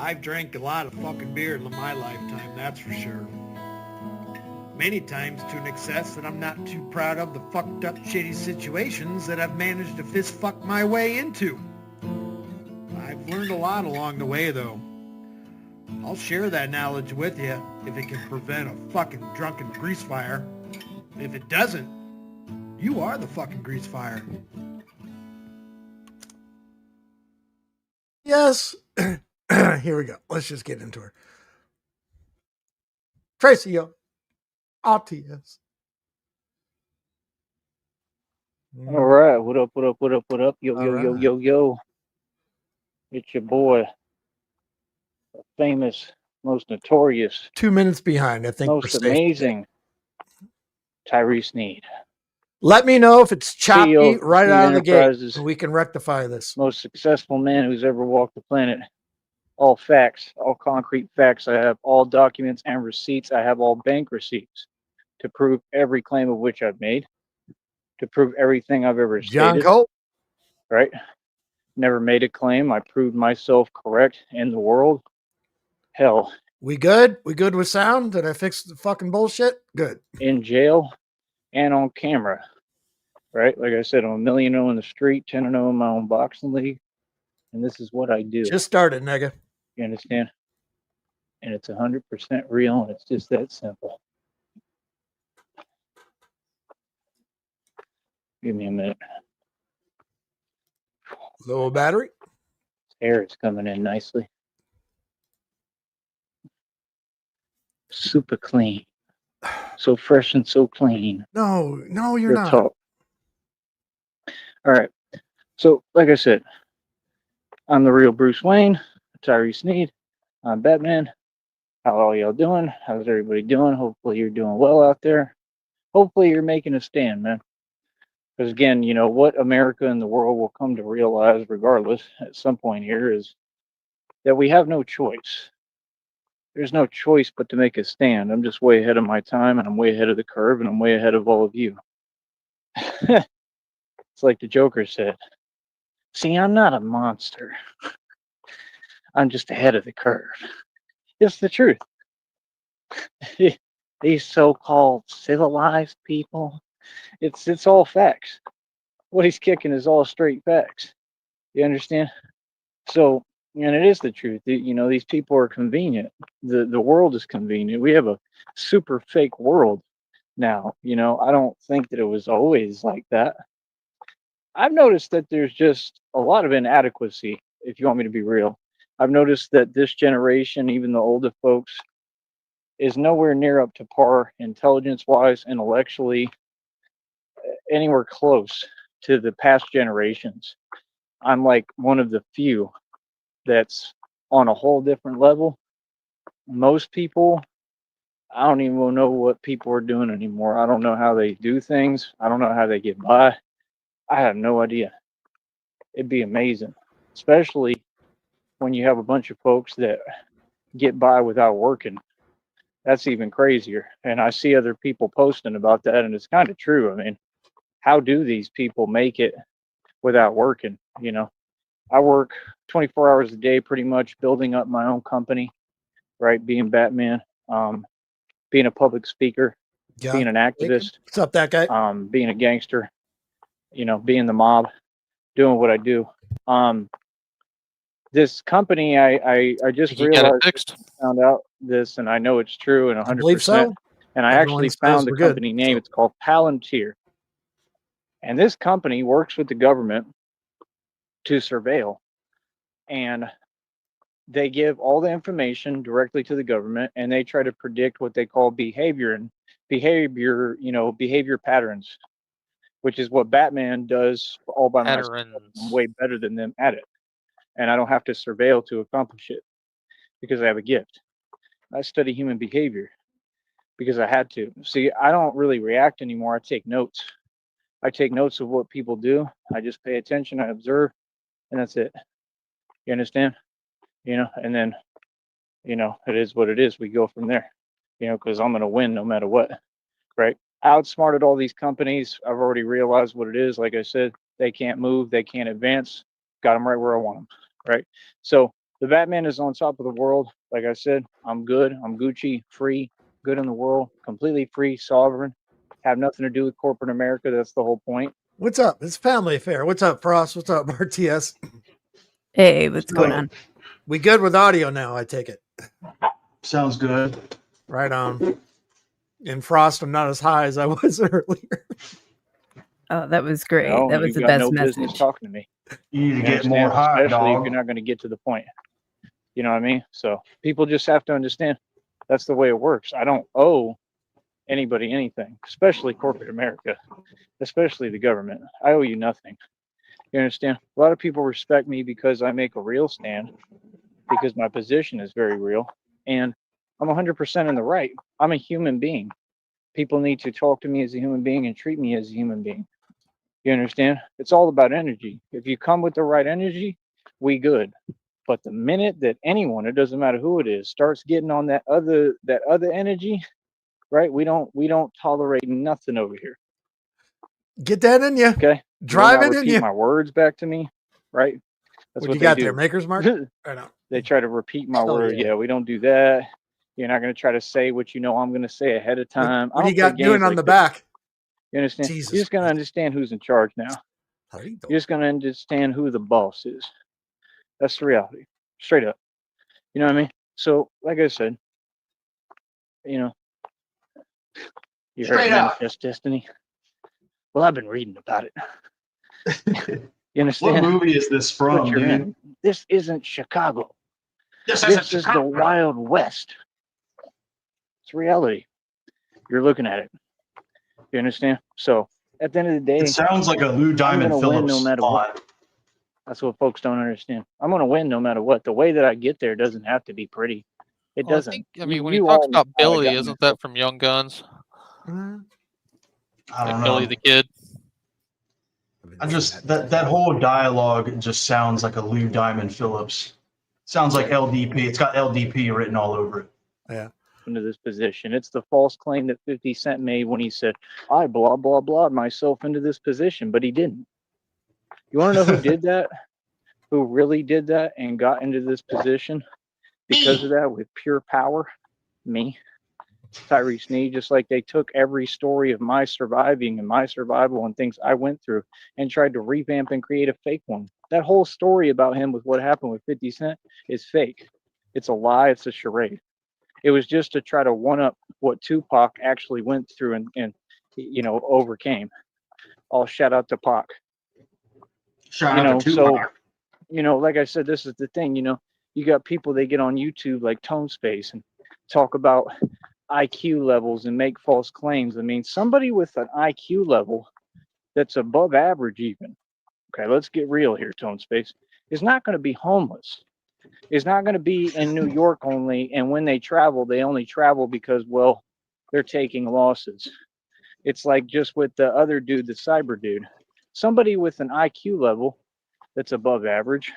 I've drank a lot of fucking beer in my lifetime, that's for sure. Many times to an excess that I'm not too proud of the fucked up shitty situations that I've managed to fist fuck my way into. I've learned a lot along the way though. I'll share that knowledge with you if it can prevent a fucking drunken grease fire. If it doesn't, you are the fucking grease fire. Yes. Here we go. Let's just get into her. Tracy, yo. RTS. All right. What up, what up, what up, what up? Yo, All yo, yo, right. yo, yo. It's your boy, the famous, most notorious, 2 minutes behind, I think we're most safe to say. amazing Tyree Sneed. Let me know if it's choppy CEO of right Sneed out of the gate Enterprises, so we can rectify this. most successful man who's ever walked the planet. All facts, all concrete facts. I have all documents and receipts. I have all bank receipts to prove every claim of which I've made, to prove everything I've ever John stated. Colt. Right? Never made a claim. I proved myself correct in the world. Hell, We good? We good with sound? Did I fix the fucking bullshit? Good. in jail and on camera. Right? Like I said, I'm 1-0 in the street, 10-0 in my own boxing league. And this is what I do. Just started, nigga. You understand? And it's 100% real, and it's just that simple. Give me a minute. Low battery. Air is coming in nicely. Super clean. So fresh and so clean. No, you're Real not. talk. All right. So, like I said, I'm the real Bruce Wayne, Tyree Sneed. I'm Batman. How are y'all doing? How's everybody doing? Hopefully you're doing well out there. Hopefully you're making a stand, man. Because again, you know, what America and the world will come to realize, regardless, at some point here, is that we have no choice. There's no choice but to make a stand. I'm just way ahead of my time, and I'm way ahead of the curve, and I'm way ahead of all of you. It's like the Joker said. See, I'm not a monster. I'm just ahead of the curve. It's the truth. These so-called civilized people, it's all facts. What he's kicking is all straight facts. You understand? So, and it is the truth. You know, these people are convenient. The world is convenient. We have a super fake world now. You know, I don't think that it was always like that. I've noticed that there's just a lot of inadequacy, if you want me to be real. I've noticed that this generation, even the older folks, is nowhere near up to par intelligence wise, intellectually, anywhere close to the past generations. I'm like one of the few that's on a whole different level. Most people, I don't even know what people are doing anymore. I don't know how they do things. I don't know how they get by. I have no idea. It'd be amazing, especially when you have a bunch of folks that get by without working. That's even crazier. And I see other people posting about that, and it's kind of true. I mean, how do these people make it without working? You know, I work 24 hours a day pretty much building up my own company, right? Being Batman, being a public speaker, Yeah. being an activist, What's up, that guy? being a gangster, you know, being the mob, doing what I do. This company, I just You got it realized, fixed? found out this, and I know it's true and 100%. I believe so. And I Everyone actually says found the we're good, company name. so. It's called Palantir. And this company works with the government to surveil. And they give all the information directly to the government, and they try to predict what they call behavior, behavior patterns, which is what Batman does all by myself. I'm way better than them at it. And I don't have to surveil to accomplish it because I have a gift. I study human behavior because I had to. See, I don't really react anymore. I take notes. I take notes of what people do. I just pay attention, I observe, and that's it. You understand? You know, and then, you know, it is what it is. We go from there, you know, because I'm going to win no matter what, right? I outsmarted all these companies. I've already realized what it is. Like I said, they can't move, they can't advance. Got them right where I want them, right? So The Batman is on top of the world. Like I said, I'm good. I'm Gucci, free, good in the world, completely free, sovereign. Have nothing to do with corporate America. That's the whole point. What's up? It's family affair. What's up, Frost? What's up, RTS? Hey, what's going So- on? We good with audio now, I take it. Sounds good. Right on. In Frost, I'm not as high as I was earlier. Oh, that was great. No, that was you the got best no business message. talking to me. You need to You get more understand? high, Especially if dog. you're not going to get to the point. You know what I mean? So people just have to understand that's the way it works. I don't owe anybody anything, especially corporate America, especially the government. I owe you nothing. You understand? A lot of people respect me because I make a real stand, because my position is very real, and I'm 100% in the right. I'm a human being. People need to talk to me as a human being and treat me as a human being. You understand? It's all about energy. If you come with the right energy, we good. But the minute that anyone, it doesn't matter who it is, starts getting on that other energy, right? We don't tolerate nothing over here. Get that in you. Okay? Drive Do it not in repeat you. my words back to me, right? That's What what you they got do. there? Maker's Mark? Right on. They try to repeat my Hell word. yeah. Yeah, we don't do that. You're not going to try to say what you know I'm going to say ahead of time. What I do you don't play got doing games on like the this. back? You understand? Jesus You're just going to Christ. understand who's in charge now. You're just going to understand who the boss is. That's the reality. Straight up. You know what I mean? So, like I said, you know, you heard Straight up. Manifest Destiny. Well, I've been reading about it. You What understand? movie is this What from, you're dude? in. This isn't Chicago. This This is the Wild West. It's reality. You're looking at it. You understand? So at the end of the day, It sounds like a Lou I'm Diamond gonna win no Phillips matter line. what. That's what folks don't understand. I'm gonna win no matter what. The way that I get there doesn't have to be pretty. It Well, doesn't. I mean, when he You talks all know about how I Billy, got isn't there. that from Young Guns? Uh, I don't Like Billy know. the Kid? I just that whole dialogue just sounds like a Lou Diamond Phillips. Sounds like LDP. It's got LDP written all over it. Yeah. Into this position. It's the false claim that 50 Cent made when he said, I blah blah blah myself into this position, but he didn't. You want to know who did that? Who really did that and got into this position because of that with pure power? Me. Tyree Sneed, just like they took every story of my surviving and my survival and things I went through and tried to revamp and create a fake one. That whole story about him with what happened with 50 Cent is fake. It's a lie. It's a charade. It was just to try to one up what Tupac actually went through and overcame. All shout out to Pac. Shout You out know, to so Tupac. like I said, this is the thing. You got people, they get on YouTube like Tone Space and talk about IQ levels and make false claims. I mean, somebody with an IQ level that's above average, even, okay, let's get real here, Tone Space, is not going to be homeless. Is not going to be in New York only. And when they only travel because, well, they're taking losses. It's like just with the other dude, the cyber dude. Somebody with an IQ level that's above average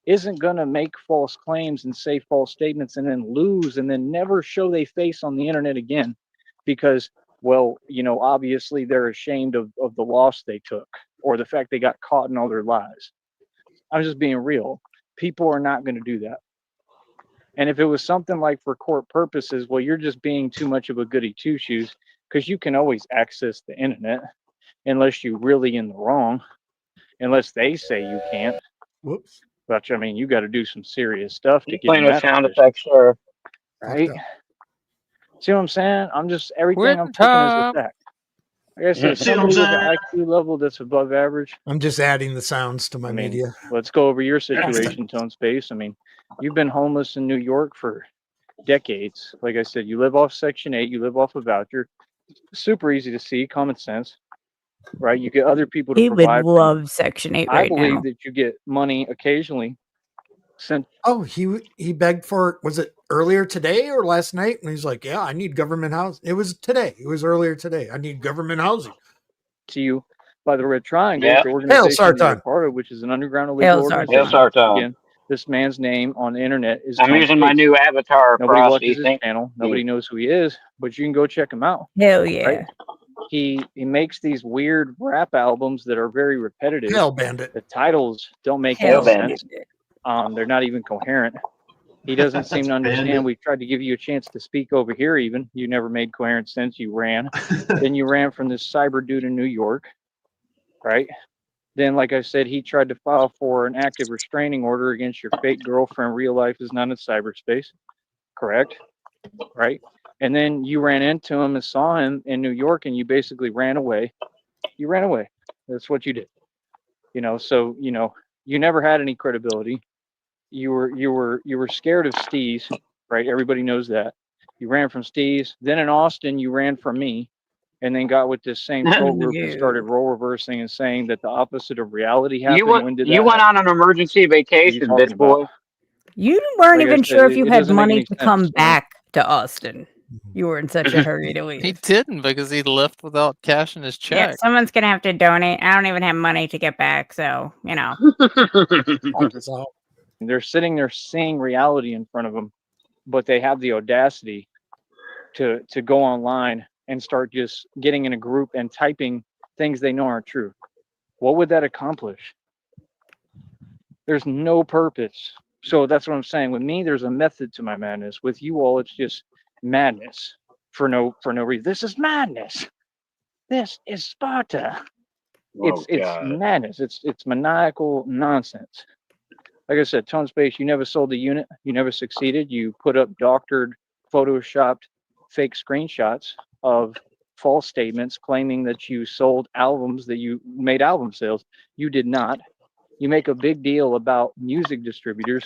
isn't going to make false claims and say false statements and then lose and then never show their face on the internet again because, well, obviously they're ashamed of the loss they took or the fact they got caught in all their lies. I'm just being real. People are not going to do that. And if it was something like for court purposes, well, you're just being too much of a goody two shoes because you can always access the internet unless you're really in the wrong, unless they say you can't. Whoops. But I mean, you got to do some serious stuff to get Playing in with that sound position, effects, sir. right? Fucked up. See what I'm saying? I'm just everything Quitting I'm taking is a time. fact. Like I said, See what I'm somebody with saying? an IQ level that's above average. I'm just adding the sounds to my I mean, media. let's go over your situation, Tone Space. I mean, you've been homeless in New York for decades. Like I said, you live off Section 8, you live off a voucher. Super easy to see, common sense, right? You get other people to He would provide for you. love Section 8 I right believe now. that you get money occasionally sent. Oh, he begged for, was it earlier today or last night? And he's like, yeah, I need government housing. It was today. It was earlier today. I need government housing. To you by the Red Triangle, Yeah. the organization Hail, that you're Sartan. part of, which is an underground Hail, illegal Sartan. Hail, organization. Sartan. Again, this man's name on the internet is I'm Tone using my Space. new avatar, Nobody Frosty. watches his channel. Nobody knows who he is, but you can go check him out. Hell yeah. Right? He makes these weird rap albums that are very repetitive. Hell bandit. The titles don't make Hell any Bandit. sense. They're not even coherent. He doesn't seem to understand. Bandit. We've tried to give you a chance to speak over here even. You never made coherent sense. You ran. Then you ran from this cyber dude in New York, right? Then, like I said, he tried to file for an active restraining order against your fake girlfriend. Real life is not in cyberspace, correct? Right? And then you ran into him and saw him in New York, and you basically ran away. You ran away. That's what you did. So you never had any credibility. You were scared of Steez, right? Everybody knows that. You ran from Steez. Then in Austin, you ran from me, and then got with this same troll group and started role reversing and saying that the opposite of reality happened. When did that went happen? on an emergency vacation, bitch boy. You weren't Like I even said, sure if you it had doesn't make money any to sense, come man. back to Austin. You were in such a hurry to He leave. didn't because he left without cashing his Yeah, check. someone's gonna have to donate. I don't even have money to get back, so Help us out. They're sitting there seeing reality in front of them, but they have the audacity to go online and start just getting in a group and typing things they know aren't true. What would that accomplish? There's no purpose. So that's what I'm saying. With me, there's a method to my madness. With you all, it's just madness for no reason. This is madness. This is Sparta. It's madness. It's maniacal nonsense. Like I said, Tone Space, you never sold the unit. You never succeeded. You put up doctored, photoshopped, fake screenshots of false statements claiming that you sold albums, that you made album sales. You did not. You make a big deal about music distributors.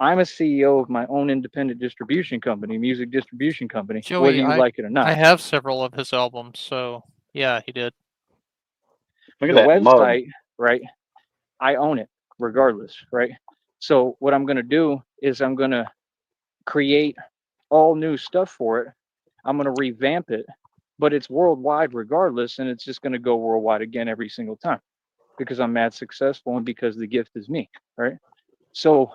I'm a CEO of my own independent distribution company, music distribution company, Joey, whether you like it or not. I have several of his albums, so yeah, he did. Look at The that website, mug. right? I own it regardless, right? So what I'm going to do is I'm going to create all new stuff for it. I'm going to revamp it, but it's worldwide regardless, and it's just going to go worldwide again every single time because I'm mad successful and because the gift is me, right? So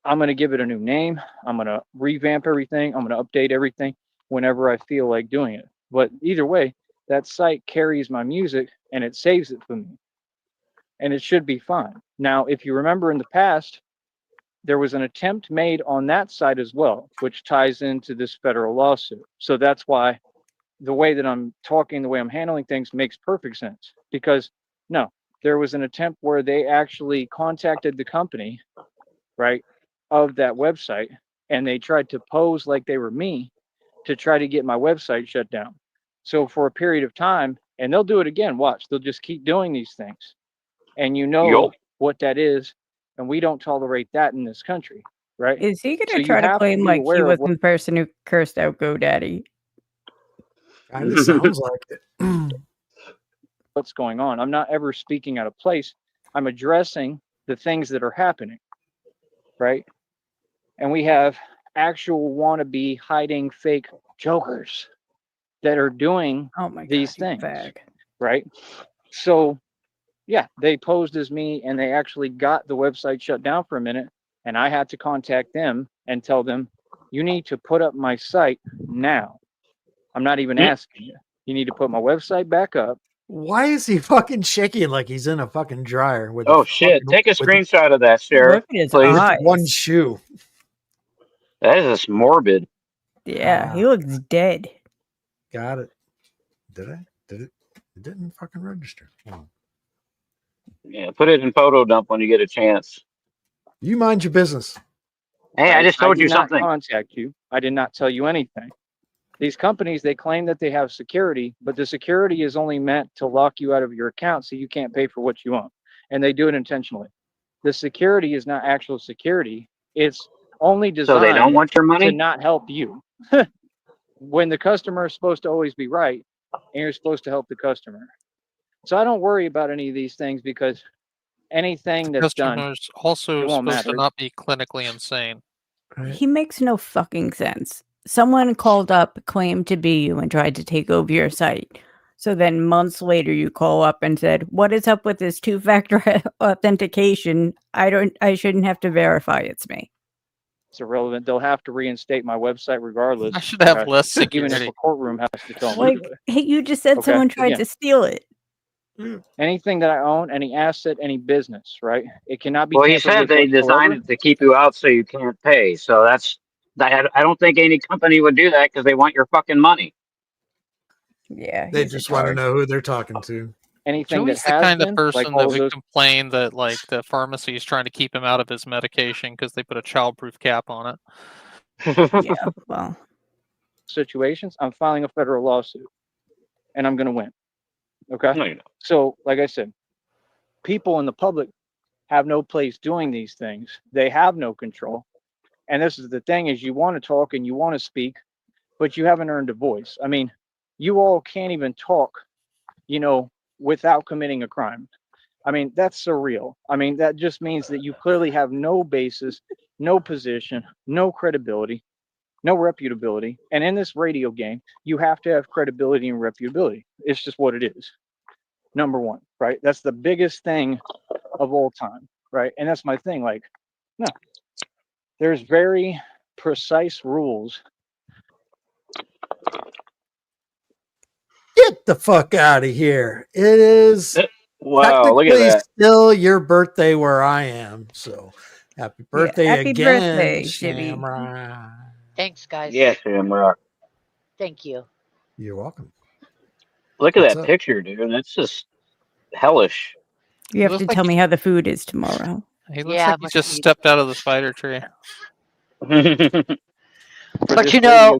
I'm going to give it a new name. I'm going to revamp everything. I'm going to update everything whenever I feel like doing it. But either way, that site carries my music and it saves it for me. And it should be fine. Now, if you remember in the past, there was an attempt made on that site as well, which ties into this federal lawsuit. So that's why the way that I'm talking, the way I'm handling things makes perfect sense. Because no, there was an attempt where they actually contacted the company, right, of that website, and they tried to pose like they were me to try to get my website shut down. So for a period of time, and they'll do it again, watch, they'll just keep doing these things. And you know what that is, and we don't tolerate that in this country, right? is he So gonna you try to have to claim be like he aware was of what the person who cursed out GoDaddy? Kind of sounds like it. what's going on. I'm not ever speaking out of place. I'm addressing the things that are happening, right? And we have actual wannabe hiding fake jokers that are doing Oh my these god, you things, fag. right? So yeah, they posed as me and they actually got the website shut down for a minute, and I had to contact them and tell them, you need to put up my site now. I'm not even asking you. You need to put my website back up. Why is he fucking shaking like he's in a fucking dryer with Oh shit! Take a with screenshot of that, Sheriff, Look at his please. eyes. one shoe? That is just morbid. Yeah, he looks dead. Got it. Did I? Did it? It didn't fucking register. Oh. Yeah, put it in photo dump when you get a chance. You mind your business. Hey, I just told did you not something. contact you. I did not tell you anything. These companies, they claim that they have security, but the security is only meant to lock you out of your account so you can't pay for what you own. And they do it intentionally. The security is not actual security. It's only So they don't designed want your to money? not help you. When the customer is supposed to always be right, and you're supposed to help the customer. So I don't worry about any of these things because anything that's done, Customers also it won't supposed to matter. not be clinically insane. Right. He makes no fucking sense. Someone called up, claimed to be you, and tried to take over your site. So then months later, you call up and said, "What is up with this two-factor authentication? I shouldn't have to verify it's me." It's irrelevant. They'll have to reinstate my website regardless. I should have less Even if security. a courtroom has to tell me. Like, hey, you just said Okay, someone tried again. to steal it. Anything that I own, any asset, any business, right? It cannot be Well, he tampered said with they designed whatsoever. it to keep you out so you can't pay. So I don't think any company would do that because they want your fucking money. Yeah, They he's a just want to tard. know who they're talking to. Anything that Joey's the has kind of been, like person that all of would those complain that like the pharmacy is trying to keep him out of his medication because they put a childproof cap on it. Yeah, well, situations, I'm filing a federal lawsuit and I'm going to win. Okay. No, you don't. So, like I said, people in the public have no place doing these things. They have no control. And this is the thing is you want to talk and you want to speak, but you haven't earned a voice. I mean, you all can't even talk, without committing a crime. I mean, that's surreal. I mean, that just means that you clearly have no basis, no position, no credibility, no reputability. And in this radio game, you have to have credibility and reputability. It's just what it is. Number one, right? That's the biggest thing of all time, right? And that's my thing. Like, no, there's very precise rules. Get the fuck out of here. It is Wow, look at technically that. still your birthday where I am. So happy yeah. birthday Happy again, birthday, Shibby. Shamrock. Thanks, guys. Yeah, Shamrock. Thank you. You're welcome. Look at What's that up? picture, dude. That's just hellish. You have looks to like tell me how the food is tomorrow. He looks Yeah, like he must just be. stepped out of the spider tree. For But this you radio,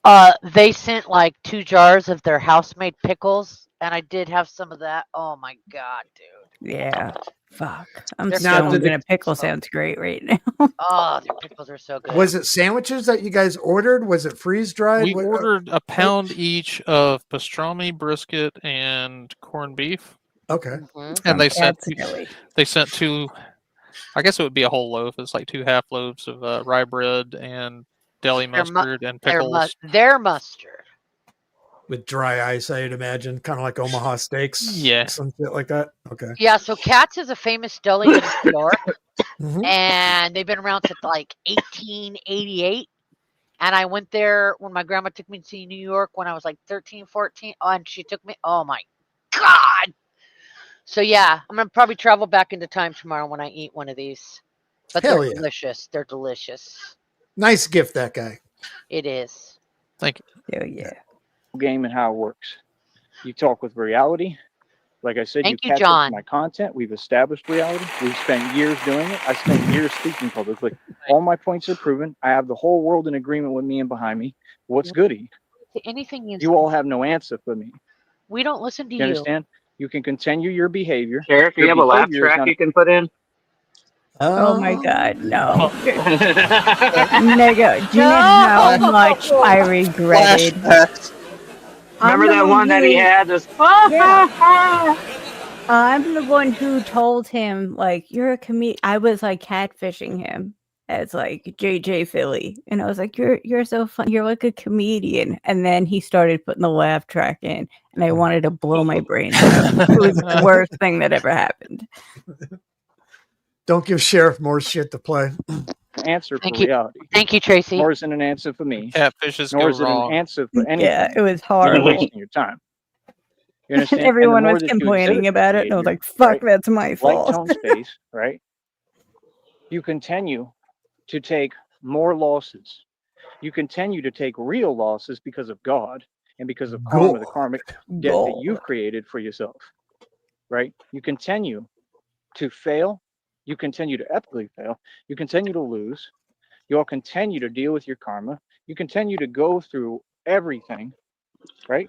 know, they sent like 2 jars of their house-made pickles, and I did have some of that. Oh my god, dude. Yeah. Fuck. I'm They're Now, stoned did and it, a pickle so sounds great right now. Oh, their pickles are so good. was it sandwiches that you guys ordered? Was it freeze dried? We ordered a pound each of pastrami, brisket, and corned beef, Okay. Mhm. and they That's sent silly. two. I guess it would be a whole loaf. It's like 2 half loaves of rye bread and deli Their mu- mustard and pickles. their mustard. With dry ice, I'd imagine, kind of like Omaha steaks, Yeah. some shit like that. Okay. Yeah, so Katz is a famous deli in New York, Mhm. and they've been around since like 1888. And I went there when my grandma took me to see New York when I was like 13, 14. Oh, and she took me. Oh my God. So yeah, I'm gonna probably travel back into time tomorrow when I eat one of these. But Hell they're yeah. delicious. They're delicious. Nice gift, that guy. It is. Thank you. Oh, yeah. game and how it works. You talk with reality. Like I said, Thank you, catch up John. to my content. We've established reality. We've spent years doing it. I spent years speaking publicly. All my points are proven. I have the whole world in agreement with me and behind me. What's goody? Anything You all have no answer for me. we don't listen to You you. understand? You can continue your behavior. Sheriff, you Your have a laugh behavior is track not you can put in? Oh my God, no. Remember Nigga, do you know how No! much I regretted? I'm the that one that he who- had? This. I'm the one who told him, like, you're a comedian. I was like catfishing him as like JJ Philly. And I was like, you're so fun. You're like a comedian. And then he started putting the laugh track in, and I wanted to blow my brains out. It was the worst thing that ever happened. Don't give Sheriff more shit to play. answer for Thank you. reality. Thank you, Tracy. Nor is it an answer for me. Catfishes Nor go is it an wrong. answer for anything. Yeah, it was You're horrible. wasting your time. You understand? And the Everyone more was that you complaining exhibit about it, and I was behavior, like, fuck, right, that's my like fault. tone space, right? You continue to take more losses. You continue to take real losses because of God and because of karma, the karmic debt that you've created for yourself, right? You continue to fail. You continue to epically fail. You continue to lose. You all continue to deal with your karma. You continue to go through everything, right?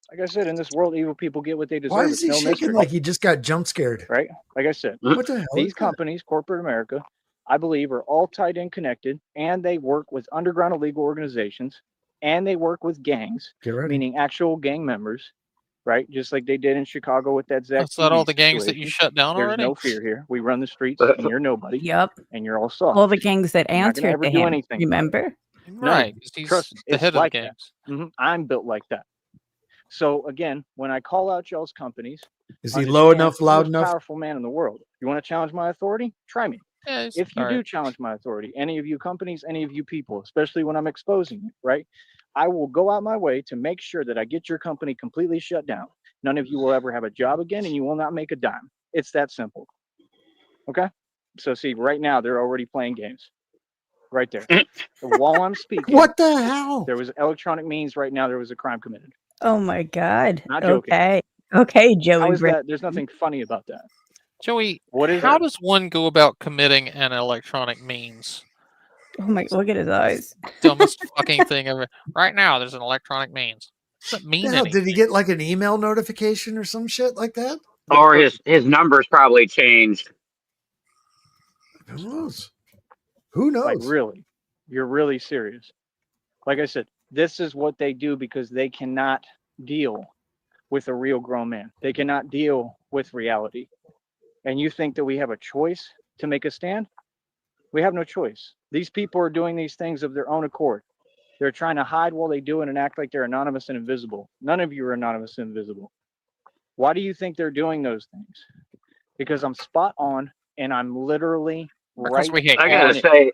Like I said, in this world, evil people get what they deserve. Why is It's he no shaking mystery, like he just got jump scared? right? Like I said, What the hell? these is that? companies, corporate America, I believe, are all tied in, connected, and they work with underground illegal organizations, and they work with gangs, Get ready. meaning actual gang members, right? Just like they did in Chicago with that Zach. Is that all TV the gangs that you situation. shut down There's already? no fear here. We run the streets, and you're nobody, Yep. and you're all soft. All the gangs that You're not gonna answered ever to do him. anything. Remember? Right. 'Cause he's Trust me, the it's head like of the that. gangs. I'm built like that. So again, when I call out y'all's companies, Is he low understand enough, I'm the loud most enough? powerful man in the world. You want to challenge my authority? Try me. Yeah, he's If you all do right. challenge my authority, any of you companies, any of you people, especially when I'm exposing you, right? I will go out my way to make sure that I get your company completely shut down. None of you will ever have a job again, and you will not make a dime. It's that simple. Okay? So see, right now they're already playing games. Right there. While I'm speaking, What the hell? there was electronic means right now. There was a crime committed. Oh my God. Not joking. Okay, Joey. How is Brady. that? There's nothing funny about that. Joey, What is how it? does one go about committing an electronic means? Oh my! Look at his eyes. Dumbest fucking thing ever. Right now, there's an electronic means. Doesn't mean The hell, anything. did he get like an email notification or some shit like that? Or his numbers probably changed. Who knows? Who knows? Like, really? You're really serious? Like I said, this is what they do because they cannot deal with a real grown man. They cannot deal with reality. And you think that we have a choice to make a stand? We have no choice. These people are doing these things of their own accord. They're trying to hide while they do it and act like they're anonymous and invisible. None of you are anonymous and invisible. Why do you think they're doing those things? Because I'm spot on and I'm literally Because right. we hate I gotta on it. say,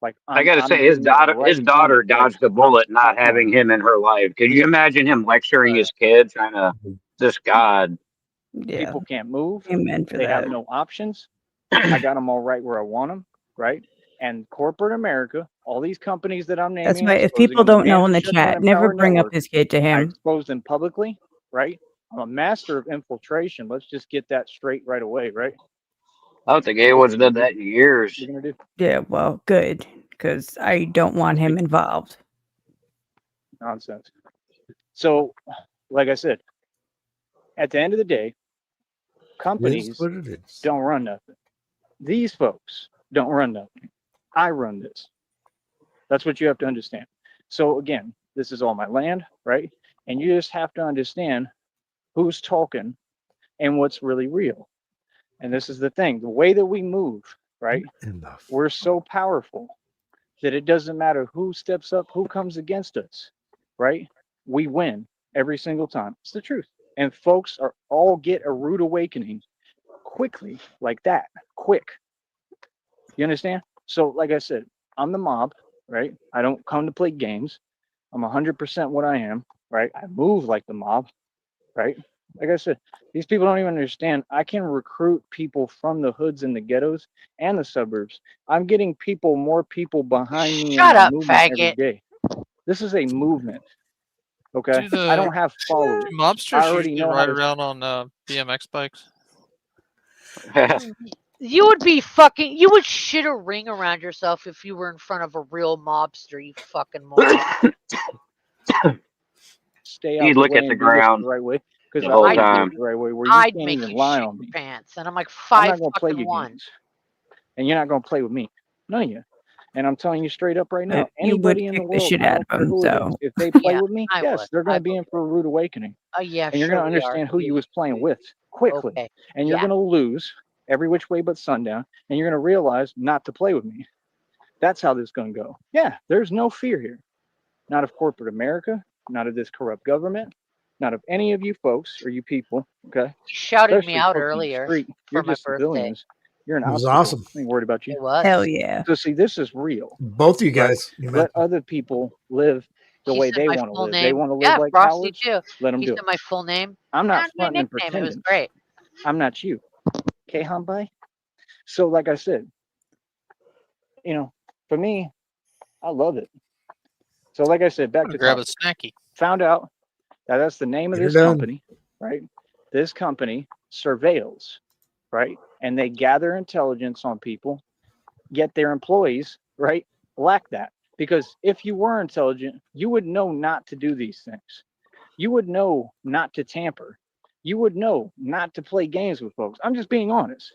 Like I gotta say, his right daughter on it. dodged the bullet not having him in her life. Could you imagine him lecturing his kid, trying to, this God? Yeah. People can't move. Amen for They that. have no options. I got them all right where I want them, right? And corporate America, all these companies that I'm naming. That's why if exposing people them, don't know in the Management Shutdown chat, and never Power bring up Network, this kid to I him. exposed them publicly, right? I'm a master of infiltration. Let's just get that straight right away, right? I don't think anyone's done that in years. What are you gonna do? Yeah, well, good, because I don't want him involved. Nonsense. So, like I said, at the end of the day, companies what it is. don't run nothing. These folks don't run nothing. I run this. That's what you have to understand. So again, this is all my land, right? And you just have to understand who's talking and what's really real. And this is the thing, the way that we move, right? Enough. We're so powerful that it doesn't matter who steps up, who comes against us, right? We win every single time. It's the truth. And folks are all get a rude awakening quickly, like that, quick. You understand? So, like I said, I'm the mob, right? I don't come to play games. I'm 100% what I am, right? I move like the mob, right? Like I said, these people don't even understand. I can recruit people from the hoods and the ghettos and the suburbs. I'm getting more people behind me in Shut my up, movement every faggot. day. This is a movement, okay? Do I don't have followers. Do mobsters I already usually know how ride to. around on BMX bikes? You would be fucking. You would shit a ring around yourself if you were in front of a real mobster. You fucking moron. Stay out He'd the look way at the and do this ground the right way because the I whole always do time. it the right way. Where you I'd can't make even you lie shit on me. your pants, and I'm like I'm not 5 gonna play fucking your 1. games, and you're not gonna play with me. None of you. And I'm telling you straight up right now, But you would anybody in the kick the world, shit I out don't of care him, who it is, so if they play Yeah, with me, I yes, would. they're I gonna be in believe. for a rude awakening. Oh yeah, And you're sure gonna we are. understand who you Yeah. was playing with quickly. Okay. And you're Yeah. gonna lose every which way but sundown, and you're gonna realize not to play with me. That's how this is gonna go. Yeah, there's no fear here. Not of corporate America, not of this corrupt government, not of any of you folks or you people, okay? He shouted me Especially out folks in the earlier street. for You're my just birthday. civilians. You're an It was obstacle. awesome. I ain't worried about you. It was. hell yeah. So see, this is real. Both you Right? guys. You Let met. other people live the He way said they my want to full live. They name. want to live Yeah, like Frosty cowards. too. Let them He do said it. my full name I'm not and my fronting and nickname. It was pretending. great. I'm not you. Okay, Humbai? So like I said, for me, I love it. So like I said, back I'm to gonna grab a topic. snacky. Found out that that's the name of Get her this done. company, right? This company surveils, right? And they gather intelligence on people, yet their employees, right, lack that. Because if you were intelligent, you would know not to do these things. You would know not to tamper. You would know not to play games with folks. I'm just being honest.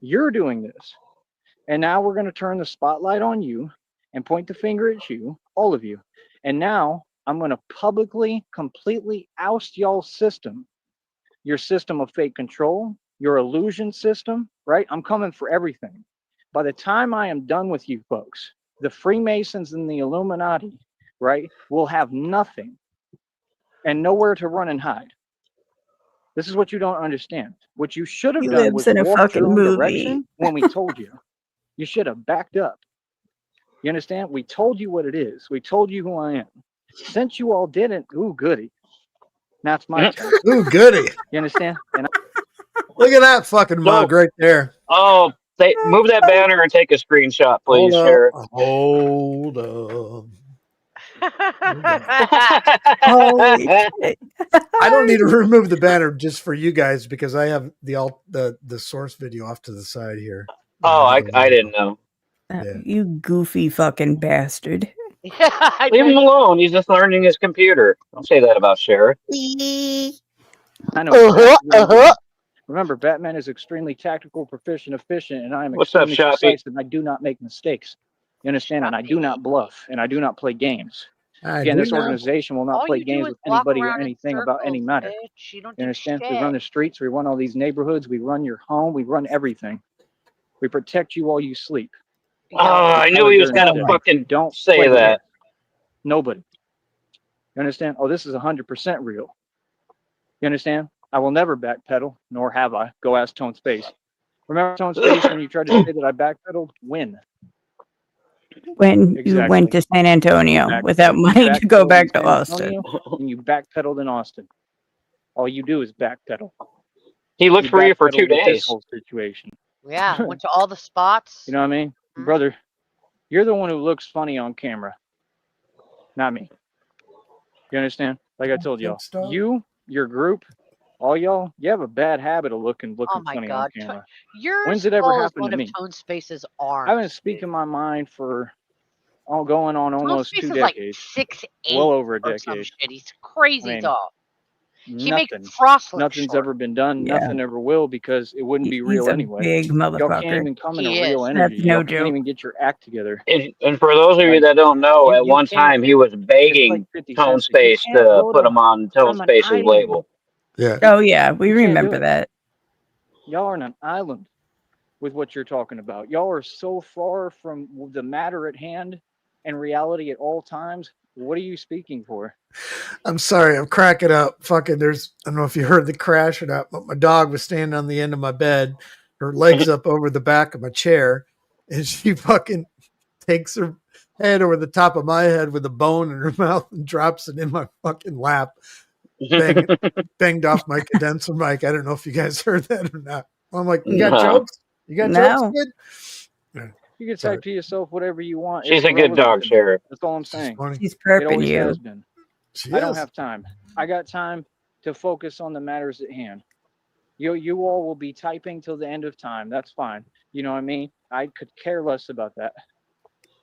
You're doing this. And now we're going to turn the spotlight on you and point the finger at you, all of you. And now I'm going to publicly, completely oust y'all's system, your system of fake control, your illusion system, right? I'm coming for everything. By the time I am done with you folks, the Freemasons and the Illuminati, right, will have nothing and nowhere to run and hide. This is what you don't understand. What you should have He done lives was in a walked your fucking own movie. direction when we told you. You should have backed up. You understand? We told you what it is. We told you who I am. Since you all didn't, ooh, goody. That's my turn. Ooh, goody. You understand? And Look at that fucking mug right there. Oh, move that banner and take a screenshot, please, Hold Sheriff. up. Hold up. Holy shit. I don't need to remove the banner just for you guys because I have the source video off to the side here. Oh, I didn't know. Yeah. You goofy fucking bastard. I Leave him know. alone. He's just learning his computer. Don't say that about Sheriff. I know. Remember, Batman is extremely tactical, proficient, efficient, and I am What's up, extremely Shoppy? precise, and I do not make mistakes. You understand? And I do not bluff, and I do not play games. Again, this organization will not All play you do games is with walk anybody or around in anything about any circles, matter. bitch. You don't You do understand? shit. We run the streets, we run all these neighborhoods, we run your home, we run everything. We protect you while you sleep. Oh, I knew he was going to fucking Don't say play with that. us. Nobody. You understand? Oh, this is 100% real. You understand? I will never backpedal, nor have I. Go ask Tone Space. Remember Tone Space when you tried to say that I backpedaled? When? When you went to San Antonio without money to go back to Austin. And you backpedaled in Austin. All you do is backpedal. He looked for you for 2 backpedaled with days. This whole situation. Yeah, went to all the spots. You know what I mean? Brother, you're the one who looks funny on camera. Not me. You understand? Like I told y'all. You, your group, all y'all, you have a bad habit of looking Oh my funny God. on camera. Your When's it ever skull is happened one to of me? Tone Space's I've been arms. speaking my mind for going on Tone almost Space 2 is like decades. 6'8" Well over a or some decade. shit. He's crazy I mean, tall. He makes Nothing. Frost look Nothing's short. ever been done. Yeah. Nothing ever will because it wouldn't be He's real a anyway. big Y'all can't motherfucker. even come He into real is. energy. That's no Y'all can't joke. even get your act together. And for those of you that don't know, at you one can't- time he was It's like begging 50 Tone cents. You Space can't to go put him on Tone from an Space's island. label. Yeah. Oh yeah, we You can't do remember it. that. Y'all are on an island with what you're talking about. Y'all are so far from the matter at hand and reality at all times. What are you speaking for? I'm sorry, I'm cracking up. Fucking, I don't know if you heard the crash or not, but my dog was standing on the end of my bed, her legs up over the back of my chair, and she fucking takes her head over the top of my head with a bone in her mouth and drops it in my fucking lap. Banged off my condenser mic. I don't know if you guys heard that or not. I'm like, you got jokes? You got jokes, kid? You can type to yourself whatever you want. She's It's a good irrelevant dog, to me. Sheriff. That's all I'm saying. She's It perping always you. has been. She I don't is. have time. I got time to focus on the matters at hand. You all will be typing till the end of time. That's fine. You know what I mean? I could care less about that.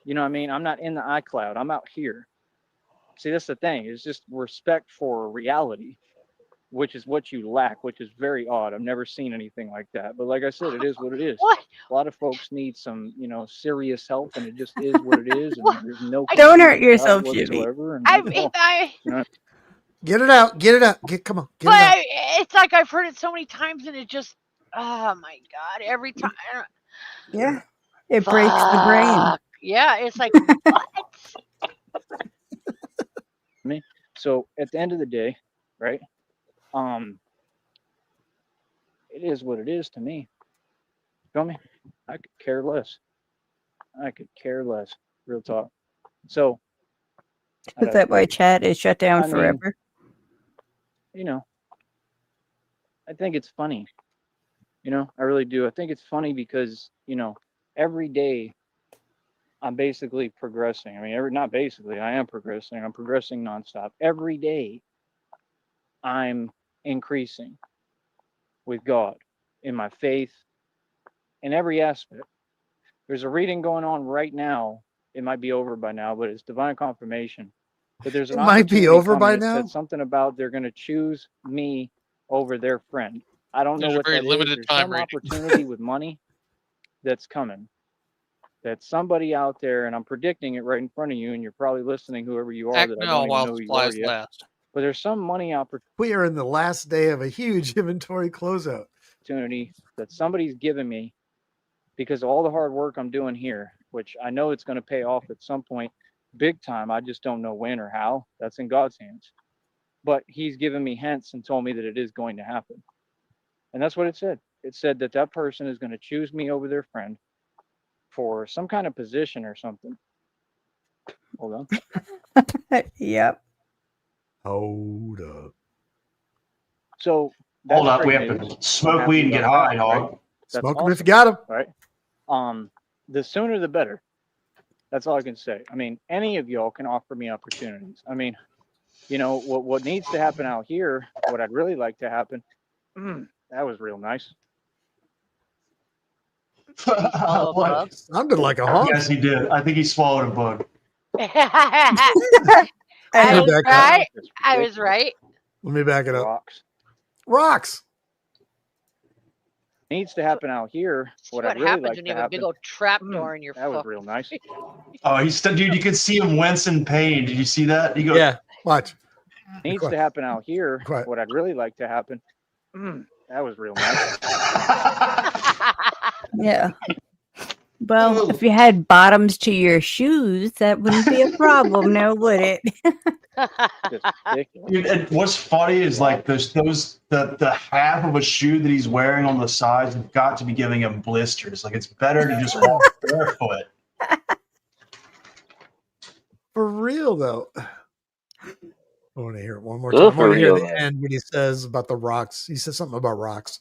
You know what I mean? I'm not in the iCloud. I'm out here. See, that's the thing. It's just respect for reality, which is what you lack, which is very odd. I've never seen anything like that. But like I said, it is what it is. What? A lot of folks need some, serious help, and it just is what it is. And there's no Don't hurt about it yourself, Jimmy. whatsoever. And I that's mean, all. Get it out. Get it out. Come on. Get it out. it's like I've heard it so many times, and it just, oh my God, every time. Yeah. It breaks the brain. Fuck. Yeah, it's like what? So at the end of the day, right? It is what it is to me. Feel me? I could care less. I could care less. Real talk. So Is that why chat is shut down forever? I think it's funny. I really do. I think it's funny because, every day I'm basically progressing. I mean, not basically, I am progressing. I'm progressing nonstop. Every day I'm increasing with God in my faith in every aspect. There's a reading going on right now. It might be over by now, but it's divine confirmation. But there's an It might be over by now. now. Said something about they're going to choose me over their friend. I don't know There's a what very that is. limited There's time some reading. opportunity with money that's coming. That's somebody out there, and I'm predicting it right in front of you, and you're probably listening, whoever you are, Act that I now don't even while know who you are supplies yet. last. But there's some money We are in the last day of a huge inventory closeout. opportunity that somebody's given me because of all the hard work I'm doing here, which I know it's going to pay off at some point big time. I just don't know when or how. That's in God's hands. But he's given me hints and told me that it is going to happen. And that's what it said. It said that that person is going to choose me over their friend for some kind of position or something. Hold on. Yep. Hold up. So that's Hold up, we great have news. to smoke happy weed and get about high, that, dog. right? That's Smoke them if awesome, you got them. right? The sooner the better. That's all I can say. I mean, any of y'all can offer me opportunities. I mean, you know, what needs to happen out here, what I'd really like to happen, that was real nice. Swallow a What? bug. Sounded like a honk. Yes, he did. I think he swallowed a bug. I Let me was back up. right. Just I was ridiculous. right. Let me back it up. Rocks. Rocks. Needs to happen out here, See what what I'd really happens like when to you have a big happen. old trap door in your That was fuck. real nice. Oh, he's still, dude. You can see him wince in pain. Did you see that? He goes, Yeah, watch. Needs quiet. to happen out here, Quiet. what I'd really like to happen. That was real nice. Yeah. Well, if you had bottoms to your shoes, that wouldn't be a problem now, would it? Just ridiculous. Dude, and what's funny is like the half of a shoe that he's wearing on the sides have got to be giving him blisters. Like it's better to just walk barefoot. For real though. I want to hear it one more Oh, time. I want for to hear real, the though. end when he says about the rocks. He says something about rocks.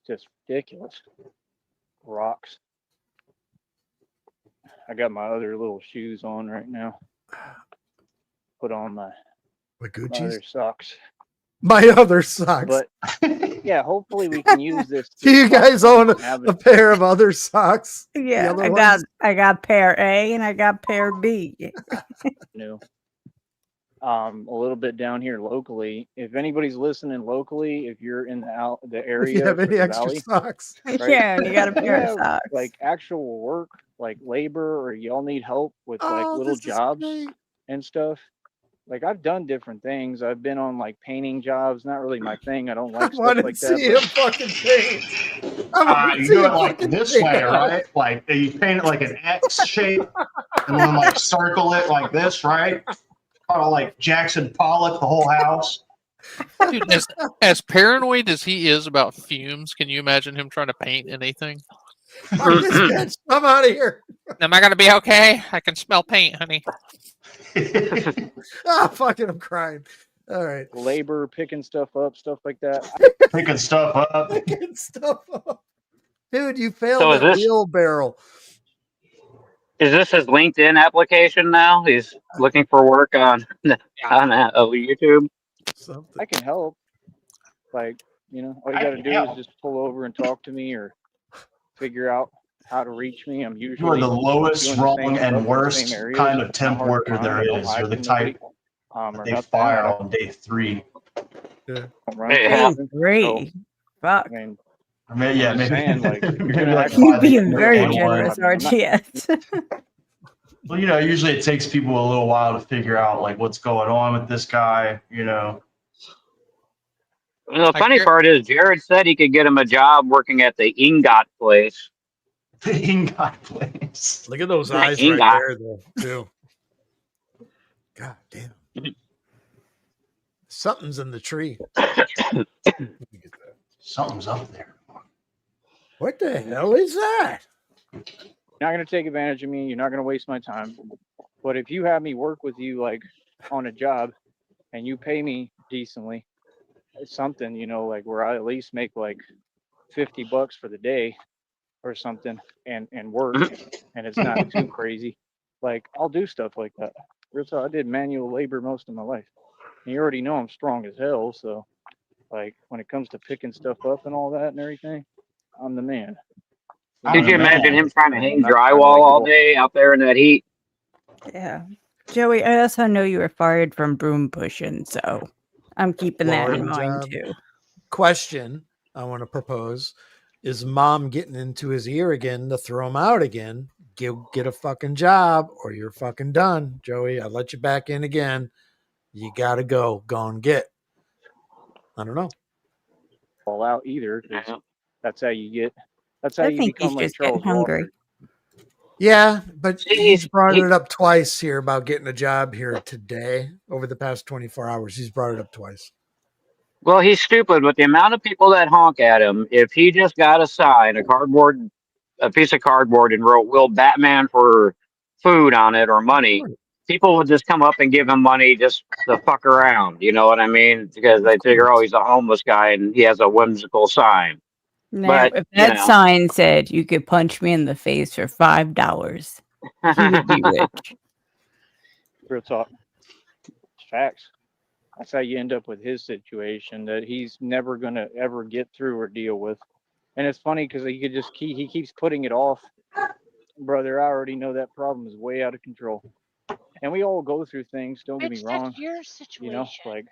Just ridiculous. Rocks. I got my other little shoes on right now. Put on my My other Gucci's. socks. My other socks. But yeah, hopefully we can use this. Do you guys own have a pair of other socks? The Yeah, other I got pair A and I got pair B. new. A little bit down here locally. If anybody's listening locally, if you're in the If you area have for any the extra valley, socks. right? Yeah, and you got a pair of Yeah, socks. like actual work, like labor, or y'all need help with like Oh, little this is jobs great. and stuff. Like I've done different things. I've been on like painting jobs. Not really my thing. I don't I like stuff want to like that. see him fucking paint. I want to You see do him it like fucking this paint. way, right? Like you paint it like an X shape, and then like circle it like this, right? Kind of like Jackson Pollock, the whole house. Dude, as paranoid as he is about fumes, can you imagine him trying to paint anything? Fuck this bitch. I'm out of here. Am I gonna be okay? I can smell paint, honey. Ah, fucking, I'm crying. All right. Labor, picking stuff up, stuff like that. Picking stuff up. Picking stuff up. Dude, you failed So is that this- wheelbarrow. Is this his LinkedIn application now? He's looking for work on YouTube. Something. I can help. Like, you know, all you I got to can do help. is just pull over and talk to me, or figure out how to reach me. I'm You are usually the lowest doing the rung same stuff and in the worst same areas. kind of It's not temp hard to worker find. there I don't is. lie You're the to nobody, type or they nothing. fire I on day 3. don't run Hey, from how- nothing. Great. Fuck. I mean, I mean, yeah, I'm just maybe, saying, like, maybe you're gonna like have to- You're by the being end of very day one. generous, aren't you? Yes. Well, you know, usually it takes people a little while to figure out like what's going on with this guy. You know, Well, the funny part is Jared said he could get him a job working at the ingot place. the ingot place. Look at those Like eyes right Ingot. there, though, too. God damn. Something's in the tree. Let me get that. Something's up there. What the hell is that? you're not gonna take advantage of me. You're not gonna waste my time. But if you have me work with you, like on a job, and you pay me decently, it's something, you know, like where I at least make like $50 for the day or something, and work, and it's not too crazy. Like I'll do stuff like that. Real talk, I did manual labor most of my life. And you already know I'm strong as hell, so like when it comes to picking stuff up and all that and everything, I'm the man. Could you man. imagine him trying to hang Not trying to, drywall like, all go- day out there in that heat? Yeah. Joey, I also know you were fired from broom pushing, so I'm keeping that in Boring mind job. too. Question I want to propose is mom getting into his ear again to throw him out again? Get a fucking job or you're fucking done. Joey, I let you back in again. You got to go. Go and get. I don't know. fall out either, 'cause Yeah. that's how you get. That's how I you think he's become like just getting Charles hungry. Walker. Yeah, but See, he's brought he- it up twice here about getting a job here today. Over the past 24 hours, he's brought it up twice. Well, he's stupid with the amount of people that honk at him. If he just got a sign, a piece of cardboard, and wrote "Will Batman" for food on it or money, people would just come up and give him money just to fuck around. You know what I mean? Because they figure, oh, he's a homeless guy and he has a whimsical sign. Now, But if you that sign said you could punch me in the face for $5, he would be rich. Real talk. It's facts. That's how you end up with his situation that he's never gonna ever get through or deal with. And it's funny because he keeps putting it off. Brother, I already know that problem is way out of control. And we all go through things, don't get me Bitch, wrong. that's your situation. You know, like